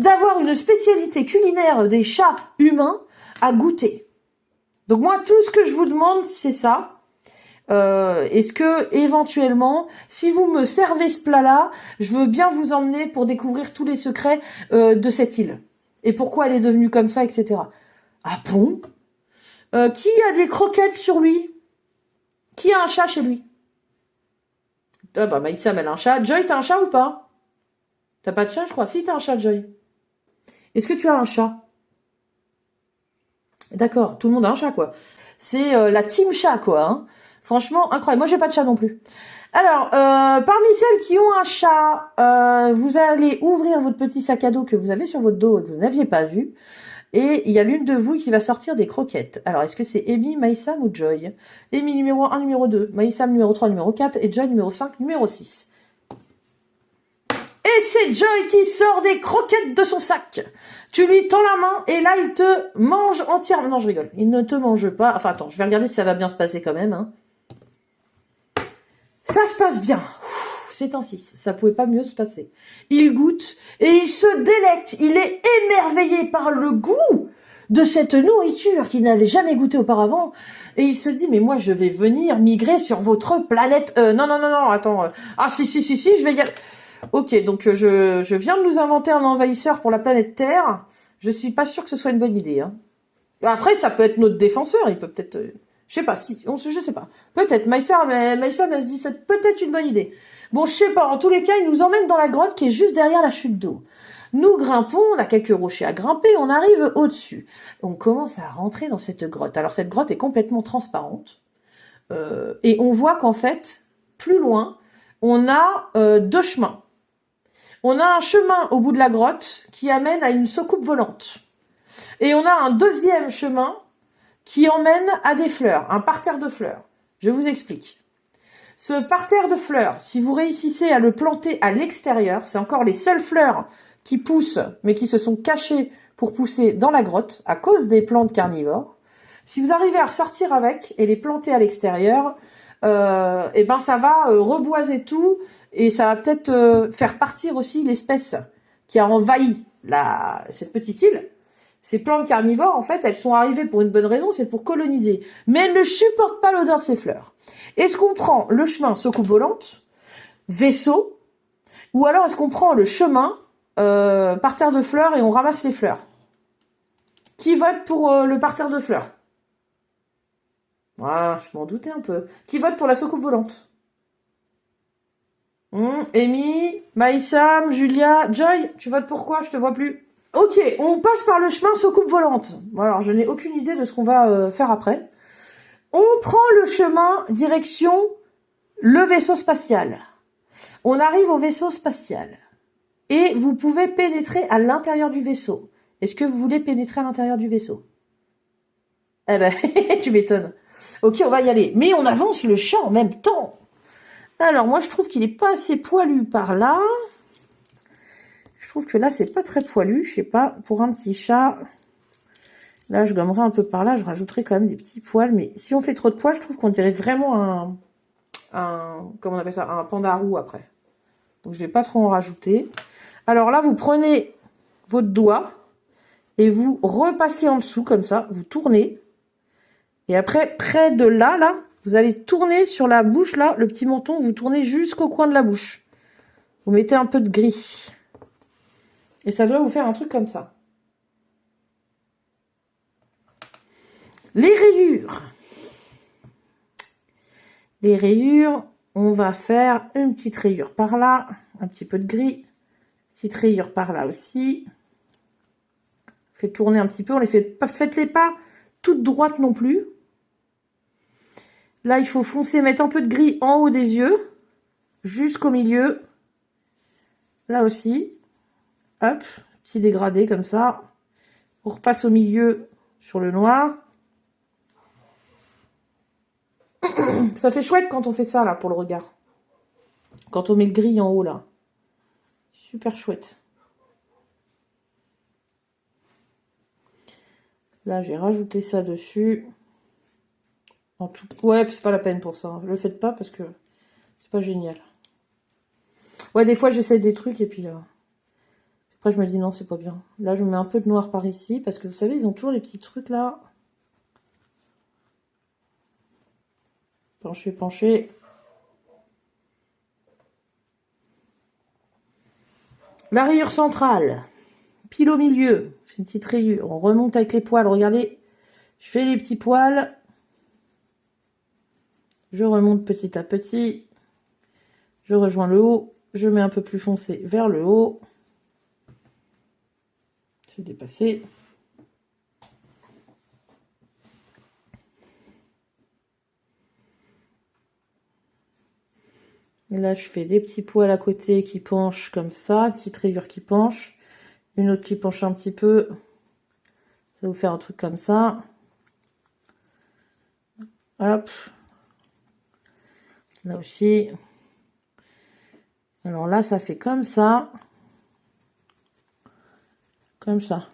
d'avoir une spécialité culinaire des chats humains à goûter. Donc moi, tout ce que je vous demande, c'est ça. Est-ce que éventuellement, si vous me servez ce plat-là, je veux bien vous emmener pour découvrir tous les secrets de cette île et pourquoi elle est devenue comme ça, etc. Ah bon? Qui a des croquettes sur lui? Qui a un chat chez lui? Ah bah Maïssa, elle a un chat. Joy, t'as un chat ou pas? T'as pas de chat, je crois. Si, t'as un chat, Joy. Est-ce que tu as un chat? D'accord, tout le monde a un chat, quoi. C'est la team chat, quoi. Hein. Franchement, incroyable. Moi, j'ai pas de chat non plus. Alors, parmi celles qui ont un chat, vous allez ouvrir votre petit sac à dos que vous avez sur votre dos et que vous n'aviez pas vu. Et il y a l'une de vous qui va sortir des croquettes. Alors, est-ce que c'est Amy, Maïsam ou Joy? Amy numéro 1, numéro 2. Maïsam numéro 3, numéro 4. Et Joy numéro 5, numéro 6. Et c'est Joy qui sort des croquettes de son sac. Tu lui tends la main et là, il te mange entièrement. Non, je rigole. Il ne te mange pas. Enfin, attends, je vais regarder si ça va bien se passer quand même. Hein. Ça se passe bien. C'est un 6. Ça pouvait pas mieux se passer. Il goûte et il se délecte. Il est émerveillé par le goût de cette nourriture qu'il n'avait jamais goûté auparavant. Et il se dit, mais moi, je vais venir migrer sur votre planète. Non, attends. Ah, si, je vais y aller. Ok, donc je viens de nous inventer un envahisseur pour la planète Terre. Je suis pas sûre que ce soit une bonne idée. Hein. Après, ça peut être notre défenseur. Il peut peut-être... je sais pas, je sais pas. Peut-être, Maïssa, elle se dit, c'est peut-être une bonne idée. Bon, je sais pas, en tous les cas, il nous emmène dans la grotte qui est juste derrière la chute d'eau. Nous grimpons, on a quelques rochers à grimper, on arrive au-dessus. On commence à rentrer dans cette grotte. Alors, cette grotte est complètement transparente. Et on voit qu'en fait, plus loin, on a 2 chemins. On a un chemin au bout de la grotte qui amène à une soucoupe volante. Et on a un deuxième chemin qui emmène à des fleurs, un parterre de fleurs. Je vous explique. Ce parterre de fleurs, si vous réussissez à le planter à l'extérieur, c'est encore les seules fleurs qui poussent, mais qui se sont cachés pour pousser dans la grotte à cause des plantes carnivores. Si vous arrivez à ressortir avec et les planter à l'extérieur, et ben ça va reboiser tout et ça va peut-être faire partir aussi l'espèce qui a envahi cette petite île. Ces plantes carnivores, en fait, elles sont arrivées pour une bonne raison, c'est pour coloniser. Mais elles ne supportent pas l'odeur de ces fleurs. Est-ce qu'on prend le chemin soucoupe volante, vaisseau, ou alors est-ce qu'on prend le chemin parterre de fleurs et on ramasse les fleurs? Qui vote pour le parterre de fleurs? Ah, je m'en doutais un peu. Qui vote pour la soucoupe volante? Amy, Maïsam, Julia, Joy, tu votes pour quoi? Je te vois plus. Ok, on passe par le chemin soucoupe volante. Alors, je n'ai aucune idée de ce qu'on va faire après. On prend le chemin direction le vaisseau spatial. On arrive au vaisseau spatial. Et vous pouvez pénétrer à l'intérieur du vaisseau. Est-ce que vous voulez pénétrer à l'intérieur du vaisseau? Eh ben, tu m'étonnes. Ok, on va y aller. Mais on avance le chat en même temps. Alors, moi, je trouve qu'il est pas assez poilu par là. Je trouve que là, c'est pas très poilu. Je sais pas, pour un petit chat. Là, je gommerai un peu par là. Je rajouterai quand même des petits poils. Mais si on fait trop de poils, je trouve qu'on dirait vraiment comment on appelle ça? Un pandarou après. Donc, je vais pas trop en rajouter. Alors là, vous prenez votre doigt et vous repassez en dessous comme ça. Vous tournez. Et après, près de là, vous allez tourner sur la bouche, là, le petit menton, vous tournez jusqu'au coin de la bouche. Vous mettez un peu de gris. Et ça doit vous faire un truc comme ça. Les rayures. Les rayures, on va faire une petite rayure par là, un petit peu de gris. Petite rayure par là aussi. Faites tourner un petit peu, faites-les pas toutes droites non plus. Là, il faut foncer, mettre un peu de gris en haut des yeux, jusqu'au milieu. Là aussi. Hop, petit dégradé comme ça. On repasse au milieu sur le noir. Ça fait chouette quand on fait ça, là, pour le regard. Quand on met le gris en haut, là. Super chouette. Là, j'ai rajouté ça dessus. En tout... Ouais, c'est pas la peine pour ça. Le faites pas parce que c'est pas génial. Ouais, des fois, j'essaie des trucs et puis... Après, je me dis non, c'est pas bien. Là, je mets un peu de noir par ici parce que vous savez, ils ont toujours les petits trucs là. Penchez, penchez. La rayure centrale. Pile au milieu. C'est une petite rayure. On remonte avec les poils. Regardez. Je fais les petits poils. Je remonte petit à petit. Je rejoins le haut. Je mets un peu plus foncé vers le haut. Je vais dépasser. Et là, je fais des petits poils à côté qui penchent comme ça. Petite rayure qui penche. Une autre qui penche un petit peu. Ça va vous faire un truc comme ça. Hop. Là aussi. Alors là, ça fait comme ça. Comme ça.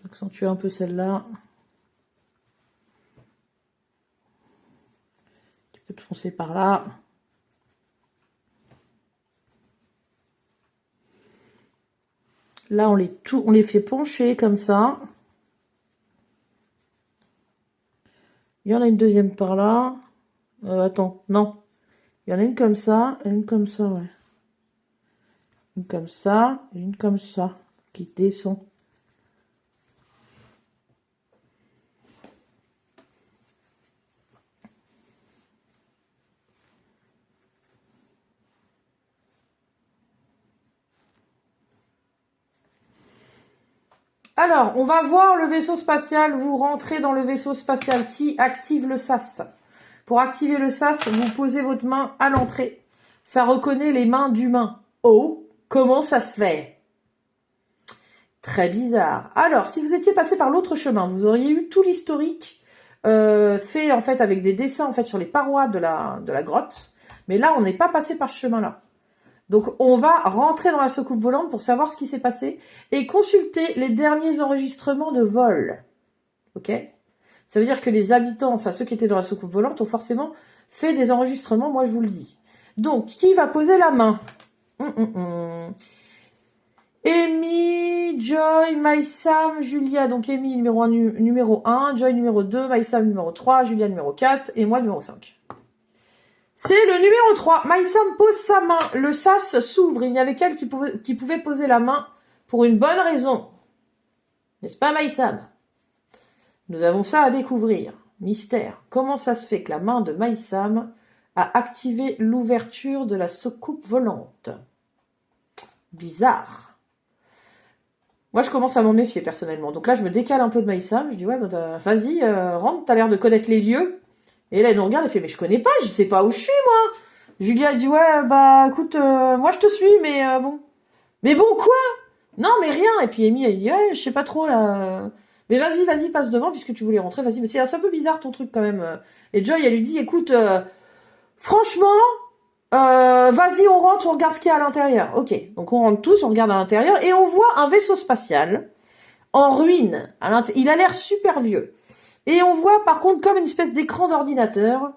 Accentuer un peu celle-là. Tu peux te foncer par là. Là, on les fait pencher comme ça. Il y en a une deuxième par là. Attends, non. Il y en a une comme ça et une comme ça, ouais. Une comme ça et une comme ça qui descend. Alors, on va voir le vaisseau spatial. Vous rentrez dans le vaisseau spatial qui active le SAS. Pour activer le SAS, vous posez votre main à l'entrée. Ça reconnaît les mains d'humains. Oh, comment ça se fait? Très bizarre. Alors, si vous étiez passé par l'autre chemin, vous auriez eu tout l'historique fait en fait avec des dessins en fait sur les parois de la grotte. Mais là, on n'est pas passé par ce chemin-là. Donc, on va rentrer dans la soucoupe volante pour savoir ce qui s'est passé et consulter les derniers enregistrements de vol. Ok? Ça veut dire que les habitants, enfin ceux qui étaient dans la soucoupe volante, ont forcément fait des enregistrements, moi je vous le dis. Donc, qui va poser la main? Amy, Joy, Maïsam, Julia. Donc Amy numéro 1, Joy numéro 2, Maïsam numéro 3, Julia numéro 4 et moi numéro 5. C'est le numéro 3. Maïsam pose sa main. Le sas s'ouvre. Il n'y avait qu'elle qui pouvait poser la main pour une bonne raison. N'est-ce pas, Maïsam? Nous avons ça à découvrir. Mystère. Comment ça se fait que la main de Maïsam a activé l'ouverture de la soucoupe volante? Bizarre. Moi, je commence à m'en méfier, personnellement. Donc là, je me décale un peu de Maïsam. Je dis, ouais, bah, vas-y, rentre, t'as l'air de connaître les lieux. Et là, elle nous regarde, elle fait, mais je connais pas, je sais pas où je suis, moi. Julia dit, ouais, bah, écoute, moi, je te suis, mais bon. Mais bon, quoi? Non, mais rien. Et puis Amy, elle dit, ouais, je sais pas trop, là. Mais vas-y, passe devant, puisque tu voulais rentrer, vas-y. Mais c'est un peu bizarre, ton truc, quand même. Et Joy, elle lui dit, écoute, franchement, vas-y, on rentre, on regarde ce qu'il y a à l'intérieur. Ok, donc on rentre tous, on regarde à l'intérieur, et on voit un vaisseau spatial en ruine. Il a l'air super vieux. Et on voit par contre comme une espèce d'écran d'ordinateur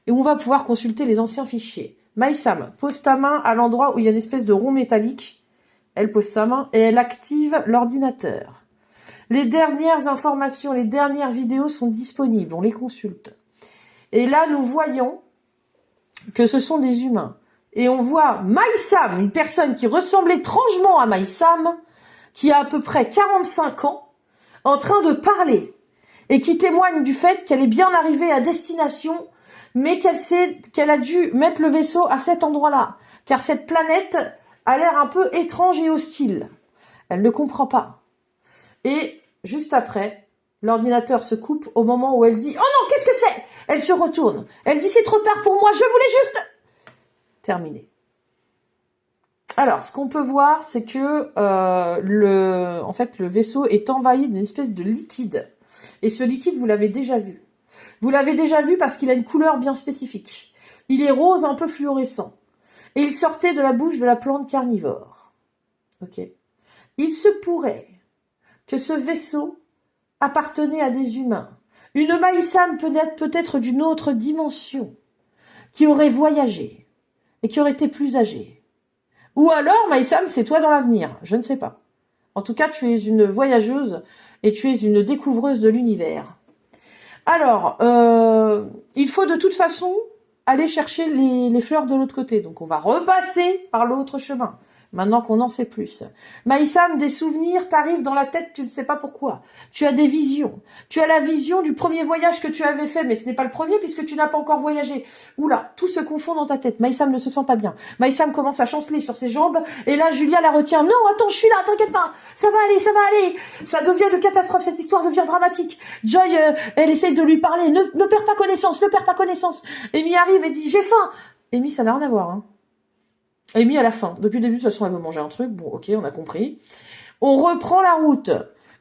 et on va pouvoir consulter les anciens fichiers. Maïsam, pose ta main à l'endroit où il y a une espèce de rond métallique. Elle pose sa main et elle active l'ordinateur. Les dernières informations, les dernières vidéos sont disponibles, on les consulte. Et là, nous voyons que ce sont des humains. Et on voit Maïsam, une personne qui ressemble étrangement à Maïsam, qui a à peu près 45 ans, en train de parler. Et qui témoigne du fait qu'elle est bien arrivée à destination, mais qu'elle a dû mettre le vaisseau à cet endroit-là, car cette planète a l'air un peu étrange et hostile. Elle ne comprend pas. Et juste après, l'ordinateur se coupe au moment où elle dit « Oh non, qu'est-ce que c'est ?» Elle se retourne. Elle dit « C'est trop tard pour moi, je voulais juste... » Terminé. Alors, ce qu'on peut voir, c'est que en fait, le vaisseau est envahi d'une espèce de liquide. Et ce liquide, vous l'avez déjà vu. Vous l'avez déjà vu parce qu'il a une couleur bien spécifique. Il est rose un peu fluorescent. Et il sortait de la bouche de la plante carnivore. Ok. Il se pourrait que ce vaisseau appartenait à des humains. Une Maïsam peut-être d'une autre dimension, qui aurait voyagé et qui aurait été plus âgée. Ou alors, Maïsam, c'est toi dans l'avenir. Je ne sais pas. En tout cas, tu es une voyageuse et tu es une découvreuse de l'univers. Alors, il faut de toute façon aller chercher les fleurs de l'autre côté. Donc, on va repasser par l'autre chemin. Maintenant qu'on en sait plus. Maïsam, des souvenirs t'arrivent dans la tête, tu ne sais pas pourquoi. Tu as des visions. Tu as la vision du premier voyage que tu avais fait, mais ce n'est pas le premier puisque tu n'as pas encore voyagé. Oula, tout se confond dans ta tête. Maïsam ne se sent pas bien. Maïsam commence à chanceler sur ses jambes, et là, Julia la retient. Non, attends, je suis là, t'inquiète pas. Ça va aller, ça va aller. Ça devient une catastrophe, cette histoire devient dramatique. Joy, elle essaye de lui parler. Ne perds pas connaissance, ne perds pas connaissance. Amy arrive et dit, j'ai faim. Amy, ça n'a rien à voir, hein. Amy à la fin. Depuis le début, de toute façon, elle veut manger un truc. Bon, ok, on a compris. On reprend la route.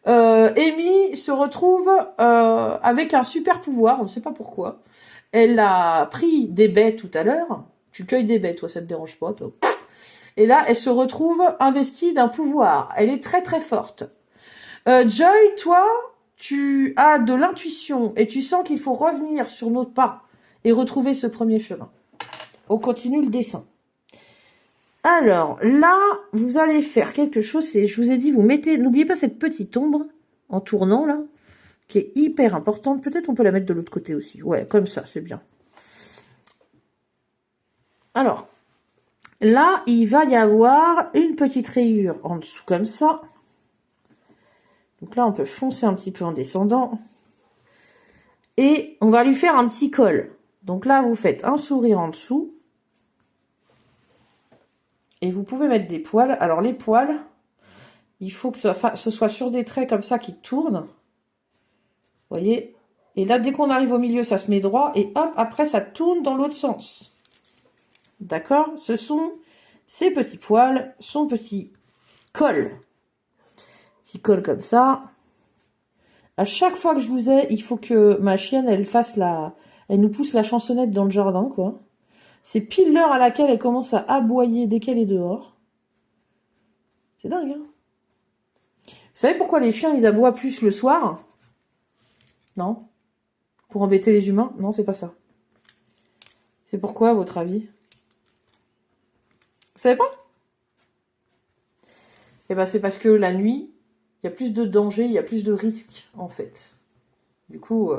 Amy se retrouve avec un super pouvoir, on ne sait pas pourquoi. Elle a pris des baies tout à l'heure. Tu cueilles des baies, toi, ça te dérange pas, toi. Et là, elle se retrouve investie d'un pouvoir. Elle est très très forte. Joy, toi, tu as de l'intuition et tu sens qu'il faut revenir sur notre pas et retrouver ce premier chemin. On continue le dessin. Alors, là, vous allez faire quelque chose, c'est, je vous ai dit, vous mettez, n'oubliez pas cette petite ombre, en tournant, là, qui est hyper importante. Peut-être on peut la mettre de l'autre côté aussi. Ouais, comme ça, c'est bien. Alors, là, il va y avoir une petite rayure en dessous, comme ça. Donc là, on peut foncer un petit peu en descendant. Et on va lui faire un petit col. Donc là, vous faites un sourire en dessous. Et vous pouvez mettre des poils. Alors les poils, il faut que ce soit sur des traits comme ça qui tournent. Vous voyez? Et là, dès qu'on arrive au milieu, ça se met droit. Et hop, après, ça tourne dans l'autre sens. D'accord? Ce sont ces petits poils, son petit col. Petit col comme ça. À chaque fois que je vous ai, il faut que ma chienne, elle nous pousse la chansonnette dans le jardin, quoi. C'est pile l'heure à laquelle elle commence à aboyer dès qu'elle est dehors. C'est dingue, hein. Vous savez pourquoi les chiens, ils aboient plus le soir? Non? Pour embêter les humains? Non, c'est pas ça. C'est pourquoi, à votre avis? Vous savez pas? Eh ben, c'est parce que la nuit, il y a plus de danger, il y a plus de risques, en fait. Du coup,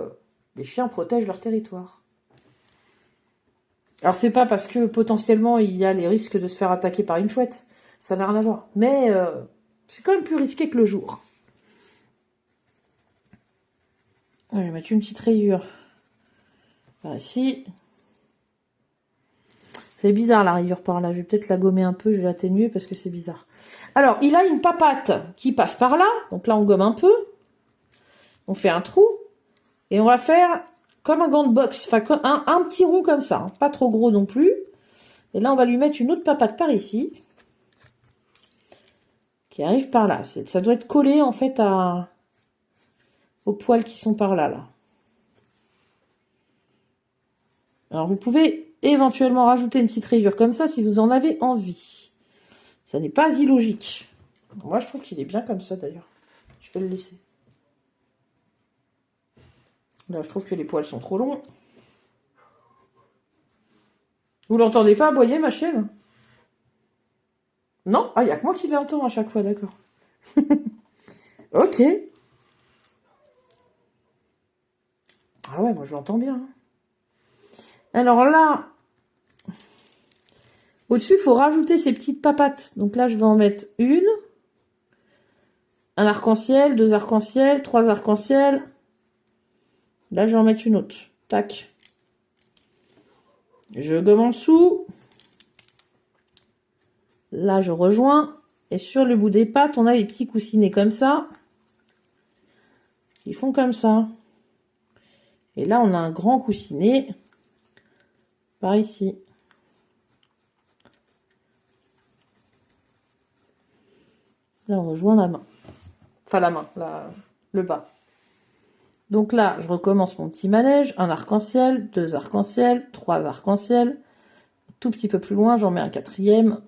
les chiens protègent leur territoire. Alors, c'est pas parce que potentiellement il y a les risques de se faire attaquer par une chouette. Ça n'a rien à voir. Mais c'est quand même plus risqué que le jour. Je vais mettre une petite rayure par ici. C'est bizarre la rayure par là. Je vais peut-être la gommer un peu, je vais l'atténuer parce que c'est bizarre. Alors, il a une papate qui passe par là. Donc là, on gomme un peu. On fait un trou. Et on va faire comme un gant de boxe. Enfin, un petit rond comme ça. Hein. Pas trop gros non plus. Et là, on va lui mettre une autre papate par ici. Qui arrive par là. Ça doit être collé, en fait, aux poils qui sont par là, là. Alors, vous pouvez éventuellement rajouter une petite rayure comme ça si vous en avez envie. Ça n'est pas illogique. Moi, je trouve qu'il est bien comme ça, d'ailleurs. Je vais le laisser. Là, je trouve que les poils sont trop longs. Vous l'entendez pas aboyer, ma chienne? Non? Ah, il n'y a que moi qui l'entends à chaque fois, d'accord. Ok. Ah ouais, moi je l'entends bien. Alors là, au-dessus, il faut rajouter ces petites papates. Donc là, je vais en mettre une. Un arc-en-ciel, 2 arcs-en-ciel, 3 arcs-en-ciel. Là, je vais en mettre une autre. Tac. Je gomme en dessous. Là, je rejoins. Et sur le bout des pattes, on a les petits coussinets comme ça. Ils font comme ça. Et là, on a un grand coussinet. Par ici. Là, on rejoint la main. Enfin, la main, le bas. Donc là, je recommence mon petit manège. Un arc-en-ciel, 2 arcs-en-ciel, 3 arcs-en-ciel. Tout petit peu plus loin, j'en mets un 4e.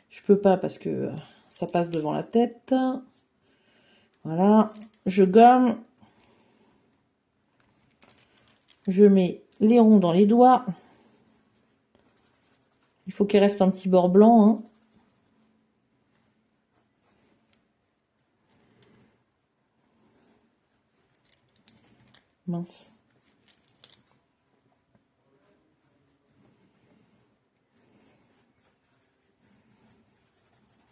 Je peux pas parce que ça passe devant la tête. Voilà. Je gomme. Je mets les ronds dans les doigts. Il faut qu'il reste un petit bord blanc. Hein. Mince.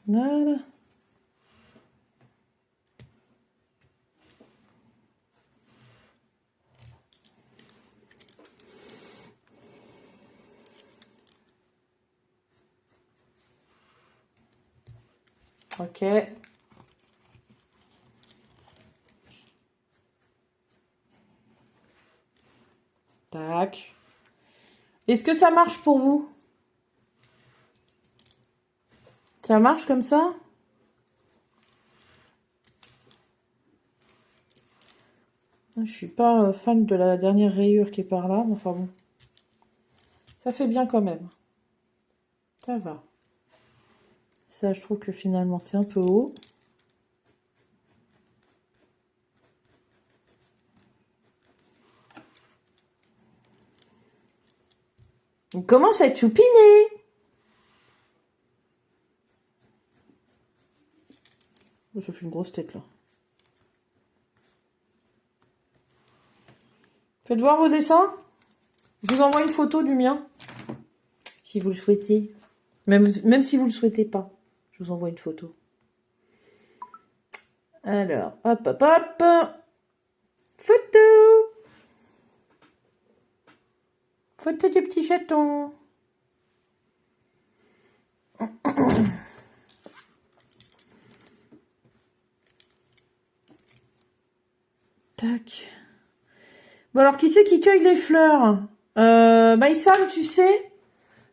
Voilà. Ok. Tac. Est-ce que ça marche pour vous? Ça marche comme ça? Je suis pas fan de la dernière rayure qui est par là, mais enfin bon. Ça fait bien quand même. Ça va. Ça, je trouve que finalement, c'est un peu haut. Il commence à être choupiné. Je fais une grosse tête là. Faites voir vos dessins. Je vous envoie une photo du mien. Si vous le souhaitez. Même si vous le souhaitez pas. Je vous envoie une photo. Alors, hop, hop, hop. Photo. Photo du petit chaton. Tac. Bon alors, qui c'est qui cueille les fleurs? Maïsam, tu sais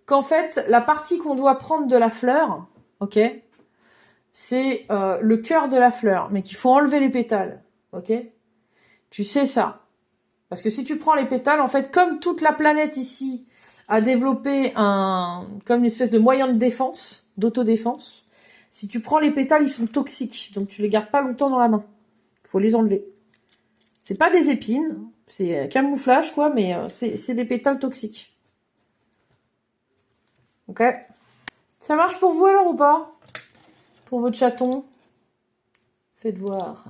qu'en fait, la partie qu'on doit prendre de la fleur, ok, c'est le cœur de la fleur, mais qu'il faut enlever les pétales. ok? Tu sais ça. Parce que si tu prends les pétales, en fait, comme toute la planète ici a développé comme une espèce de moyen de défense, d'autodéfense, si tu prends les pétales, ils sont toxiques. Donc tu les gardes pas longtemps dans la main. Faut les enlever. C'est pas des épines, c'est camouflage, quoi, mais c'est des pétales toxiques. Ok? Ça marche pour vous alors ou pas? Pour votre chaton? Faites voir.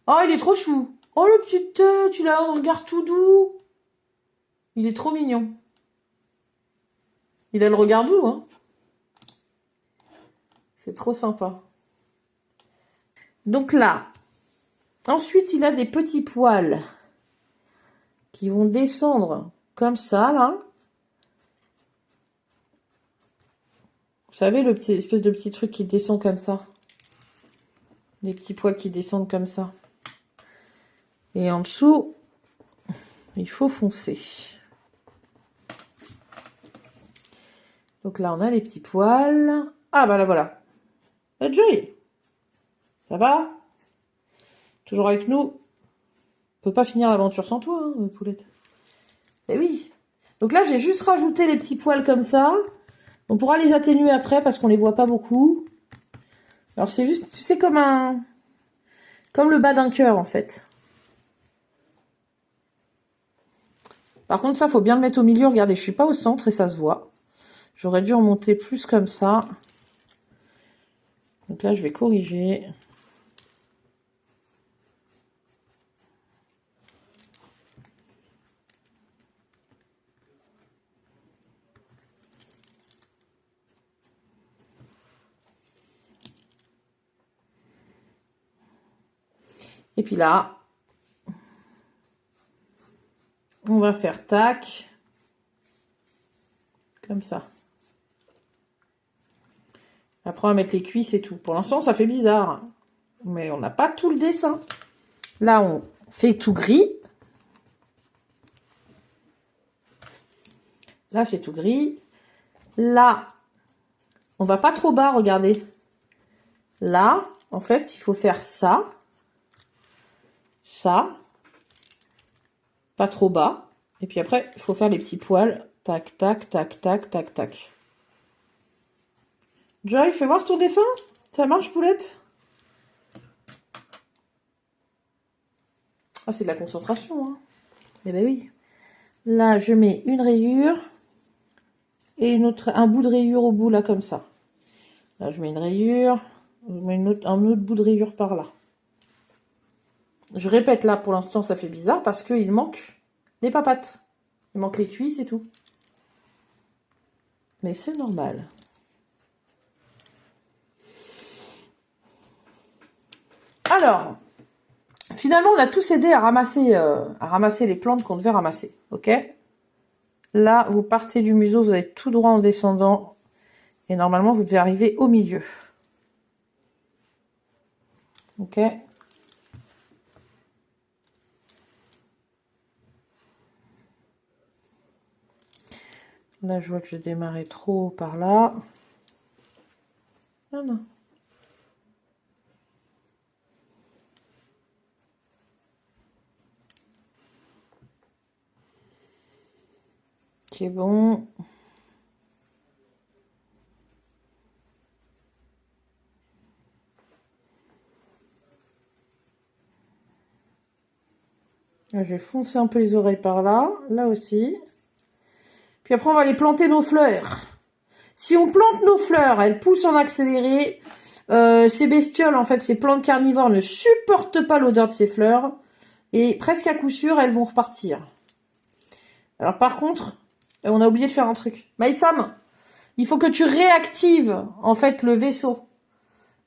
Oh, il est trop chou. Oh, le petit tête, il a un regard tout doux. Il est trop mignon. Il a le regard doux, hein. C'est trop sympa. Donc là, ensuite, il a des petits poils qui vont descendre comme ça, là. Vous savez, le petit espèce de petit truc qui descend comme ça. Des petits poils qui descendent comme ça. Et en dessous, il faut foncer. Donc là, on a les petits poils. Ah bah là, voilà. Joy, ça va? Toujours avec nous? On peut pas finir l'aventure sans toi, hein, poulette. Eh oui. Donc là, j'ai juste rajouté les petits poils comme ça. On pourra les atténuer après parce qu'on les voit pas beaucoup. Alors c'est juste, tu sais, comme le bas d'un cœur en fait. Par contre, ça, faut bien le mettre au milieu. Regardez, je suis pas au centre et ça se voit. J'aurais dû remonter plus comme ça. Donc là, je vais corriger. Et puis là, on va faire tac. Comme ça. Après, on va mettre les cuisses et tout. Pour l'instant, ça fait bizarre. Mais on n'a pas tout le dessin. Là, on fait tout gris. Là, c'est tout gris. Là, on va pas trop bas, regardez. Là, en fait, il faut faire ça. Ça. Pas trop bas. Et puis après, il faut faire les petits poils. Tac, tac, tac, tac, tac, tac. Joy, fais voir ton dessin. Ça marche, poulette? Ah, c'est de la concentration, hein. Eh ben oui. Là, je mets une rayure. Et un bout de rayure au bout, là, comme ça. Là, je mets une rayure. Je mets un autre bout de rayure par là. Je répète, là, pour l'instant, ça fait bizarre parce qu'il manque les papates. Il manque les cuisses et tout. Mais c'est normal. Alors, finalement, on a tous aidé à ramasser les plantes qu'on devait ramasser. Ok? Là, vous partez du museau, vous allez tout droit en descendant. Et normalement, vous devez arriver au milieu. Ok? Là, je vois que j'ai démarré trop par là. Non, non. C'est bon. Là, je vais foncer un peu les oreilles par là. Là aussi. Puis après, on va aller planter nos fleurs. Si on plante nos fleurs, elles poussent en accéléré. Ces bestioles, en fait, ces plantes carnivores ne supportent pas l'odeur de ces fleurs. Et presque à coup sûr, elles vont repartir. Alors par contre, on a oublié de faire un truc. Maïsam, il faut que tu réactives, en fait, le vaisseau.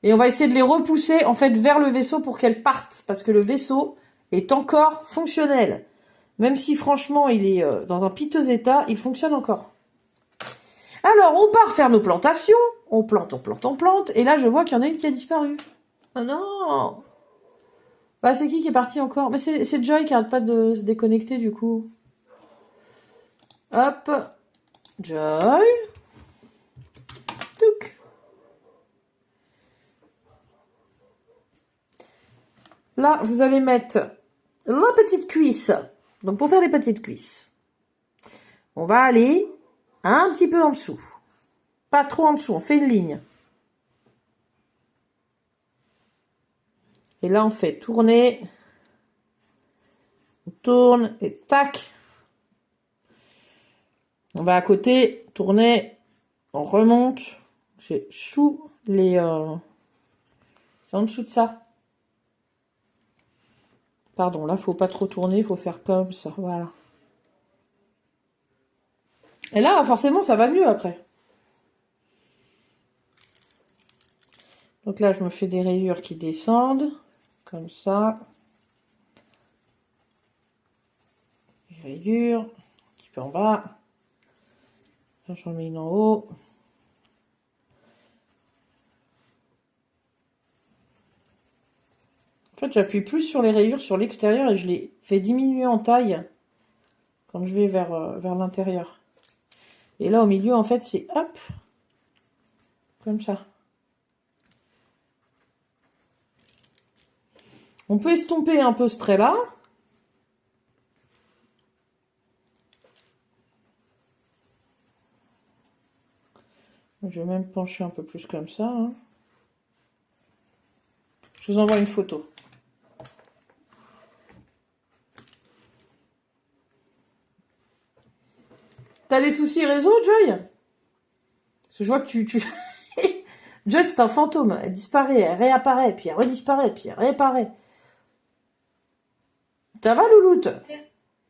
Et on va essayer de les repousser, en fait, vers le vaisseau pour qu'elles partent. Parce que le vaisseau est encore fonctionnel. Même si, franchement, il est dans un piteux état, il fonctionne encore. Alors, on part faire nos plantations. On plante, on plante, on plante. Et là, je vois qu'il y en a une qui a disparu. Oh non! Bah, c'est qui est parti encore? Mais c'est Joy qui arrête pas de se déconnecter, du coup. Hop. Joy. Touc. Là, là, vous allez mettre la petite cuisse. Donc, pour faire les petites cuisses, on va aller un petit peu en dessous. Pas trop en dessous, on fait une ligne. Et là, on fait tourner. On tourne et tac. On va à côté, tourner, on remonte. J'ai sous les... C'est en dessous de ça. Pardon, là, faut pas trop tourner, faut faire comme ça, voilà. Et là, forcément, ça va mieux après. Donc là, je me fais des rayures qui descendent, comme ça. Des rayures, un petit peu en bas. Là, j'en mets une en haut. En fait, j'appuie plus sur les rayures sur l'extérieur et je les fais diminuer en taille quand je vais vers l'intérieur. Et là, au milieu, en fait, c'est hop, comme ça. On peut estomper un peu ce trait-là. Je vais même pencher un peu plus comme ça. Hein. Je vous envoie une photo. T'as des soucis réseau, Joy? Parce que je vois que tu... Joy, c'est un fantôme. Elle disparaît, elle réapparaît, puis elle redisparaît, puis elle réapparaît. Ça va, Louloute?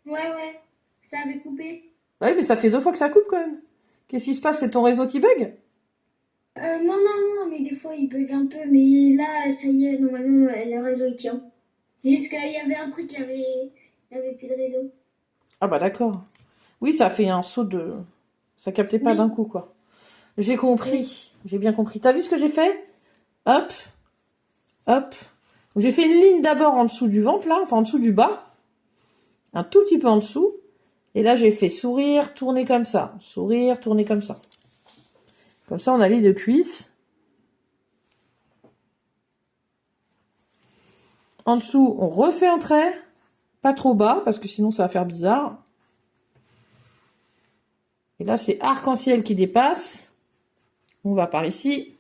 Ouais. Ça avait coupé. Bah oui, mais ça fait 2 fois que ça coupe quand même. Qu'est-ce qui se passe? C'est ton réseau qui bug? Non, mais des fois il bug un peu, mais là, ça y est, normalement, le réseau il tient. Juste qu'il y avait un truc, il y avait plus de réseau. Ah bah d'accord. Oui, ça fait un saut de... Ça captait pas Oui. d'un coup, quoi. J'ai compris. J'ai bien compris. T'as vu ce que j'ai fait? Hop. Hop. J'ai fait une ligne d'abord en dessous du ventre, là. Enfin, en dessous du bas. Un tout petit peu en dessous. Et là, j'ai fait sourire, tourner comme ça. Sourire, tourner comme ça. Comme ça, on a les 2 cuisses. En dessous, on refait un trait. Pas trop bas, parce que sinon, ça va faire bizarre. Et là, c'est arc-en-ciel qui dépasse. On va par ici.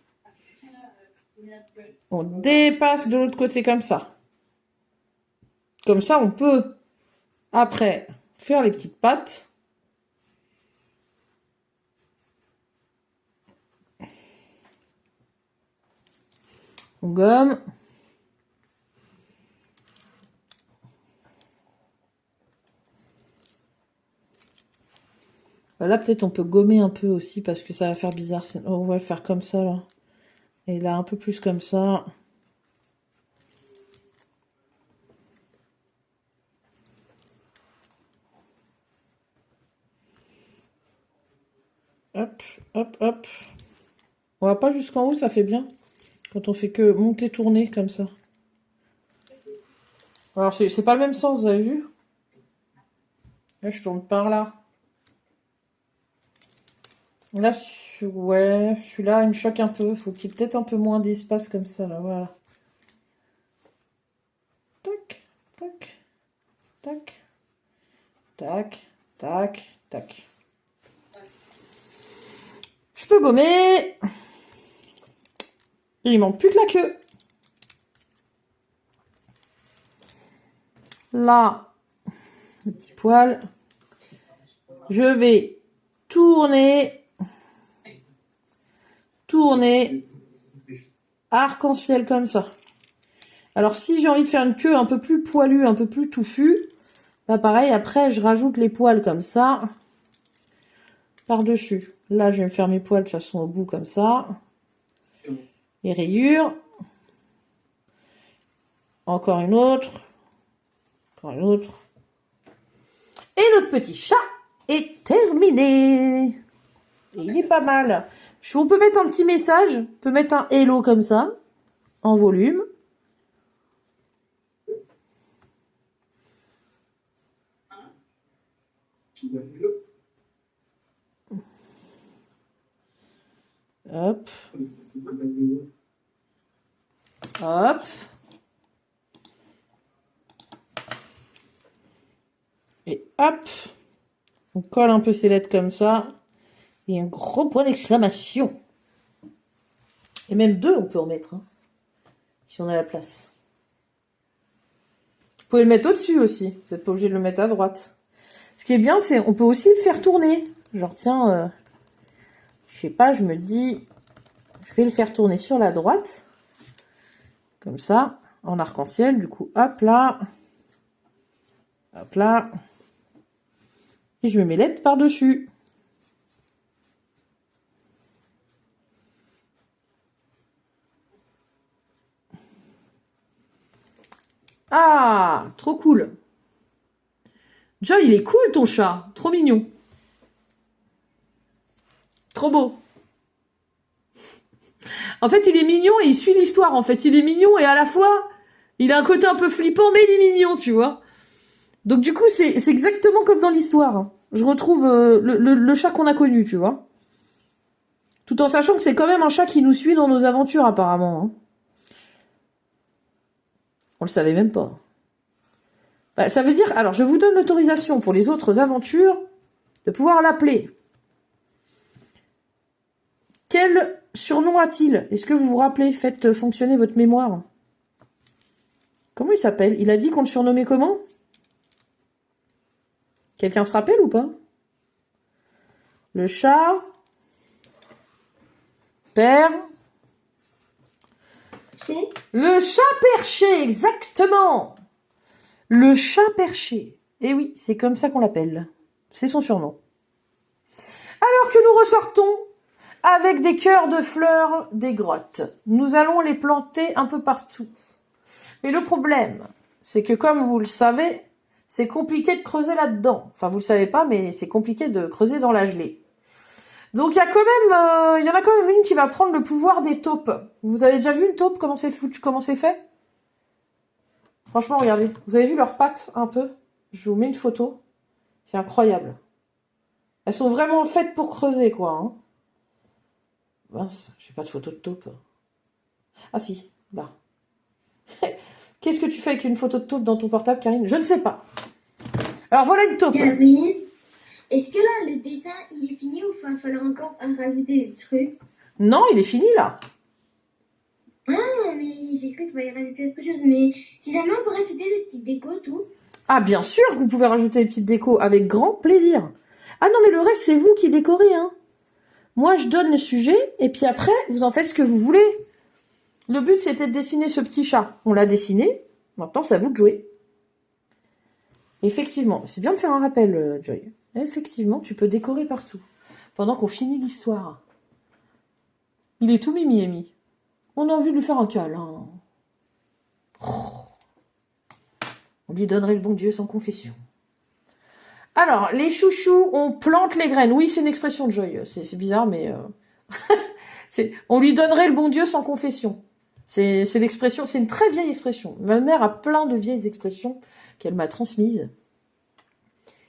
On dépasse de l'autre côté comme ça. Comme ça, on peut, après, faire les petites pattes. On gomme. Là, peut-être on peut gommer un peu aussi parce que ça va faire bizarre. On va le faire comme ça, là. Et là, un peu plus comme ça. Hop, hop, hop. On va pas jusqu'en haut, ça fait bien. Quand on fait que monter, tourner, comme ça. Alors, c'est pas le même sens, vous avez vu? Là, je tourne par là. Là, ouais, celui-là, il me choque un peu. Faut qu'il y ait peut-être un peu moins d'espace comme ça, là, voilà. Tac, tac, tac, tac, tac, tac. Je peux gommer. Il manque plus que la queue. Là, le petit poil. Je vais tourner. Tourner. Arc-en-ciel comme ça. Alors, si j'ai envie de faire une queue un peu plus poilue, un peu plus touffue, là, pareil, après, je rajoute les poils comme ça. Par-dessus. Là, je vais me faire mes poils de façon au bout comme ça. Les rayures. Encore une autre. Encore une autre. Et notre petit chat est terminé. Et il est pas mal. On peut mettre un petit message. On peut mettre un hello comme ça. En volume. Hop. Hop. Et hop, on colle un peu ces lettres comme ça. Et un gros point d'exclamation. Et même 2, on peut en mettre, hein, si on a la place. Vous pouvez le mettre au-dessus aussi. Vous n'êtes pas obligé de le mettre à droite. Ce qui est bien, c'est on peut aussi le faire tourner. Genre, tiens, je sais pas, je me dis, je vais le faire tourner sur la droite. Comme ça, en arc-en-ciel. Du coup, hop là. Hop là. Et je mets mes lettres par-dessus. Ah, trop cool. Joy, il est cool ton chat. Trop mignon. Trop beau. En fait, il est mignon et il suit l'histoire. En fait, il est mignon et à la fois, il a un côté un peu flippant, mais il est mignon, tu vois. Donc du coup, c'est exactement comme dans l'histoire. Je retrouve le chat qu'on a connu, tu vois. Tout en sachant que c'est quand même un chat qui nous suit dans nos aventures, apparemment. Hein. On le savait même pas. Bah, ça veut dire... Alors, je vous donne l'autorisation pour les autres aventures de pouvoir l'appeler. Quel surnom a-t-il? Est-ce que vous vous rappelez? Faites fonctionner votre mémoire. Comment il s'appelle? Il a dit qu'on le surnommait comment? Quelqu'un se rappelle ou pas? Le chat... Père... Le chat perché, exactement. Le chat perché. Eh oui, c'est comme ça qu'on l'appelle. C'est son surnom. Alors que nous ressortons avec des cœurs de fleurs des grottes. Nous allons les planter un peu partout. Mais le problème, c'est que comme vous le savez, c'est compliqué de creuser là-dedans. Enfin, vous le savez pas, mais c'est compliqué de creuser dans la gelée. Donc il y a quand même, il y en a quand même une qui va prendre le pouvoir des taupes. Vous avez déjà vu une taupe, comment c'est fait? Franchement, regardez. Vous avez vu leurs pattes un peu? Je vous mets une photo. C'est incroyable. Elles sont vraiment faites pour creuser, quoi. Hein. Mince, j'ai pas de photo de taupe. Ah si, là. Qu'est-ce que tu fais avec une photo de taupe dans ton portable, Karine? Je ne sais pas. Alors voilà une taupe. Karine, est-ce que là, le dessin, il est fini ou il va falloir encore rajouter des trucs? Non, il est fini, là. Ah, mais j'ai cru qu'il fallait rajouter autre chose. Mais si jamais on peut rajouter des petites décos, tout. Ah, bien sûr que vous pouvez rajouter des petites décos, avec grand plaisir. Ah non, mais le reste, c'est vous qui décorez, hein. Moi, je donne le sujet, et puis après, vous en faites ce que vous voulez. Le but, c'était de dessiner ce petit chat. On l'a dessiné. Maintenant, c'est à vous de jouer. Effectivement, c'est bien de faire un rappel, Joy. Effectivement, tu peux décorer partout. Pendant qu'on finit l'histoire. Il est tout mimi, Amy. On a envie de lui faire un câlin. On lui donnerait le bon Dieu sans confession. Alors, les chouchous, on plante les graines. Oui, c'est une expression de Joy. C'est bizarre, mais... on lui donnerait le bon Dieu sans confession. C'est l'expression, c'est une très vieille expression. Ma mère a plein de vieilles expressions qu'elle m'a transmises.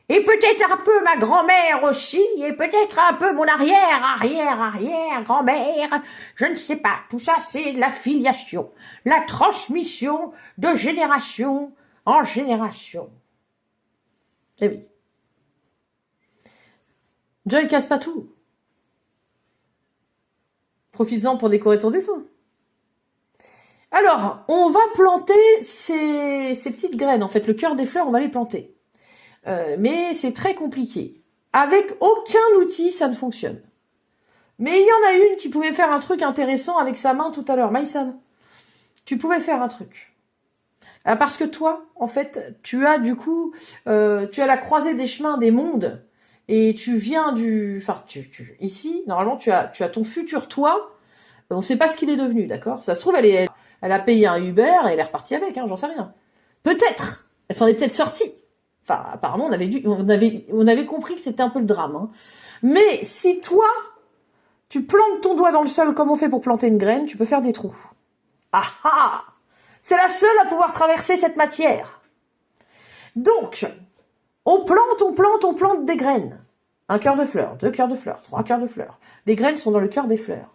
Et peut-être un peu ma grand-mère aussi, et peut-être un peu mon arrière-grand-mère. Je ne sais pas. Tout ça, c'est la filiation. La transmission de génération en génération. Eh oui. Joy casse pas tout. Profites-en pour décorer ton dessin. Alors, on va planter ces petites graines. En fait, le cœur des fleurs, on va les planter. Mais c'est très compliqué. Avec aucun outil, ça ne fonctionne. Mais il y en a une qui pouvait faire un truc intéressant avec sa main tout à l'heure. Maïsan, tu pouvais faire un truc. Parce que toi, en fait, tu as du coup, tu as la croisée des chemins des mondes. Et tu viens du... Enfin, ici, normalement, tu as ton futur toi. On ne sait pas ce qu'il est devenu, d'accord? Ça se trouve, elle a payé un Uber et elle est repartie avec, hein, j'en sais rien. Peut-être. Elle s'en est peut-être sortie. Enfin, apparemment, on avait compris que c'était un peu le drame. Hein. Mais si toi, tu plantes ton doigt dans le sol comme on fait pour planter une graine, tu peux faire des trous. Ah ah! C'est la seule à pouvoir traverser cette matière. Donc, on plante des graines. Un cœur de fleurs, 2 cœurs de fleurs, 3 cœurs de fleurs. Les graines sont dans le cœur des fleurs.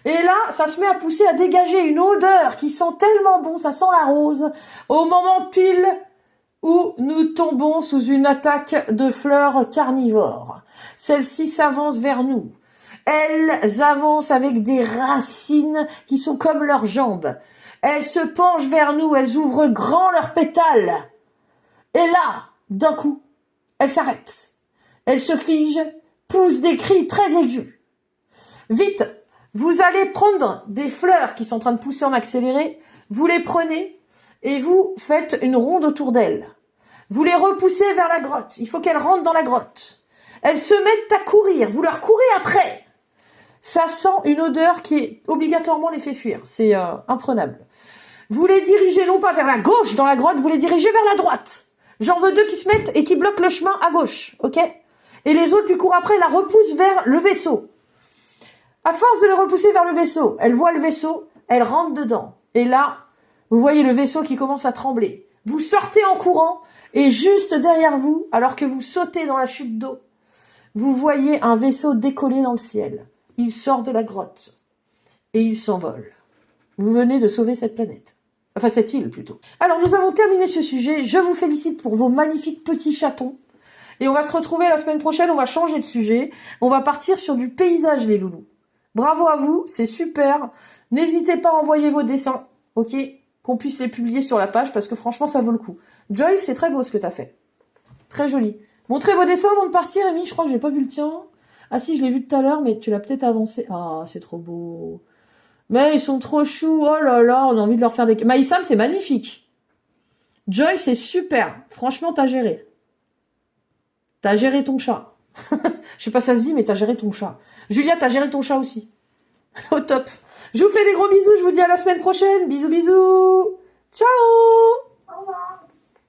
Et là, ça se met à pousser, à dégager une odeur qui sent tellement bon, ça sent la rose. Au moment pile où nous tombons sous une attaque de fleurs carnivores. Celles-ci s'avancent vers nous. Elles avancent avec des racines qui sont comme leurs jambes. Elles se penchent vers nous, elles ouvrent grand leurs pétales. Et là, d'un coup, elles s'arrêtent. Elles se figent, poussent des cris très aigus. Vite, vous allez prendre des fleurs qui sont en train de pousser en accéléré, vous les prenez et vous faites une ronde autour d'elles. Vous les repoussez vers la grotte, il faut qu'elles rentrent dans la grotte. Elles se mettent à courir, vous leur courez après. Ça sent une odeur qui obligatoirement les fait fuir, c'est imprenable. Vous les dirigez non pas vers la gauche dans la grotte, vous les dirigez vers la droite. J'en veux 2 qui se mettent et qui bloquent le chemin à gauche, ok? Et les autres lui courent après, la repoussent vers le vaisseau. À force de les repousser vers le vaisseau, elle voit le vaisseau, elle rentre dedans. Et là, vous voyez le vaisseau qui commence à trembler. Vous sortez en courant et juste derrière vous, alors que vous sautez dans la chute d'eau, vous voyez un vaisseau décoller dans le ciel. Il sort de la grotte et il s'envole. Vous venez de sauver cette planète. Enfin, cette île plutôt. Alors, nous avons terminé ce sujet. Je vous félicite pour vos magnifiques petits chatons. Et on va se retrouver la semaine prochaine, on va changer de sujet. On va partir sur du paysage, les loulous. Bravo à vous, c'est super. N'hésitez pas à envoyer vos dessins, ok? Qu'on puisse les publier sur la page, parce que franchement, ça vaut le coup. Joy, c'est très beau ce que t'as fait. Très joli. Montrez vos dessins avant de partir, Amy. Je crois que j'ai pas vu le tien. Ah si, je l'ai vu tout à l'heure, mais tu l'as peut-être avancé. Ah, c'est trop beau. Mais ils sont trop choux. Oh là là, on a envie de leur faire des... Maïsam, c'est magnifique. Joy, c'est super. Franchement, t'as géré. T'as géré ton chat. Je sais pas si ça se dit, mais t'as géré ton chat. Julia, t'as géré ton chat aussi. Au top. Je vous fais des gros bisous, je vous dis à la semaine prochaine. Bisous, bisous. Ciao.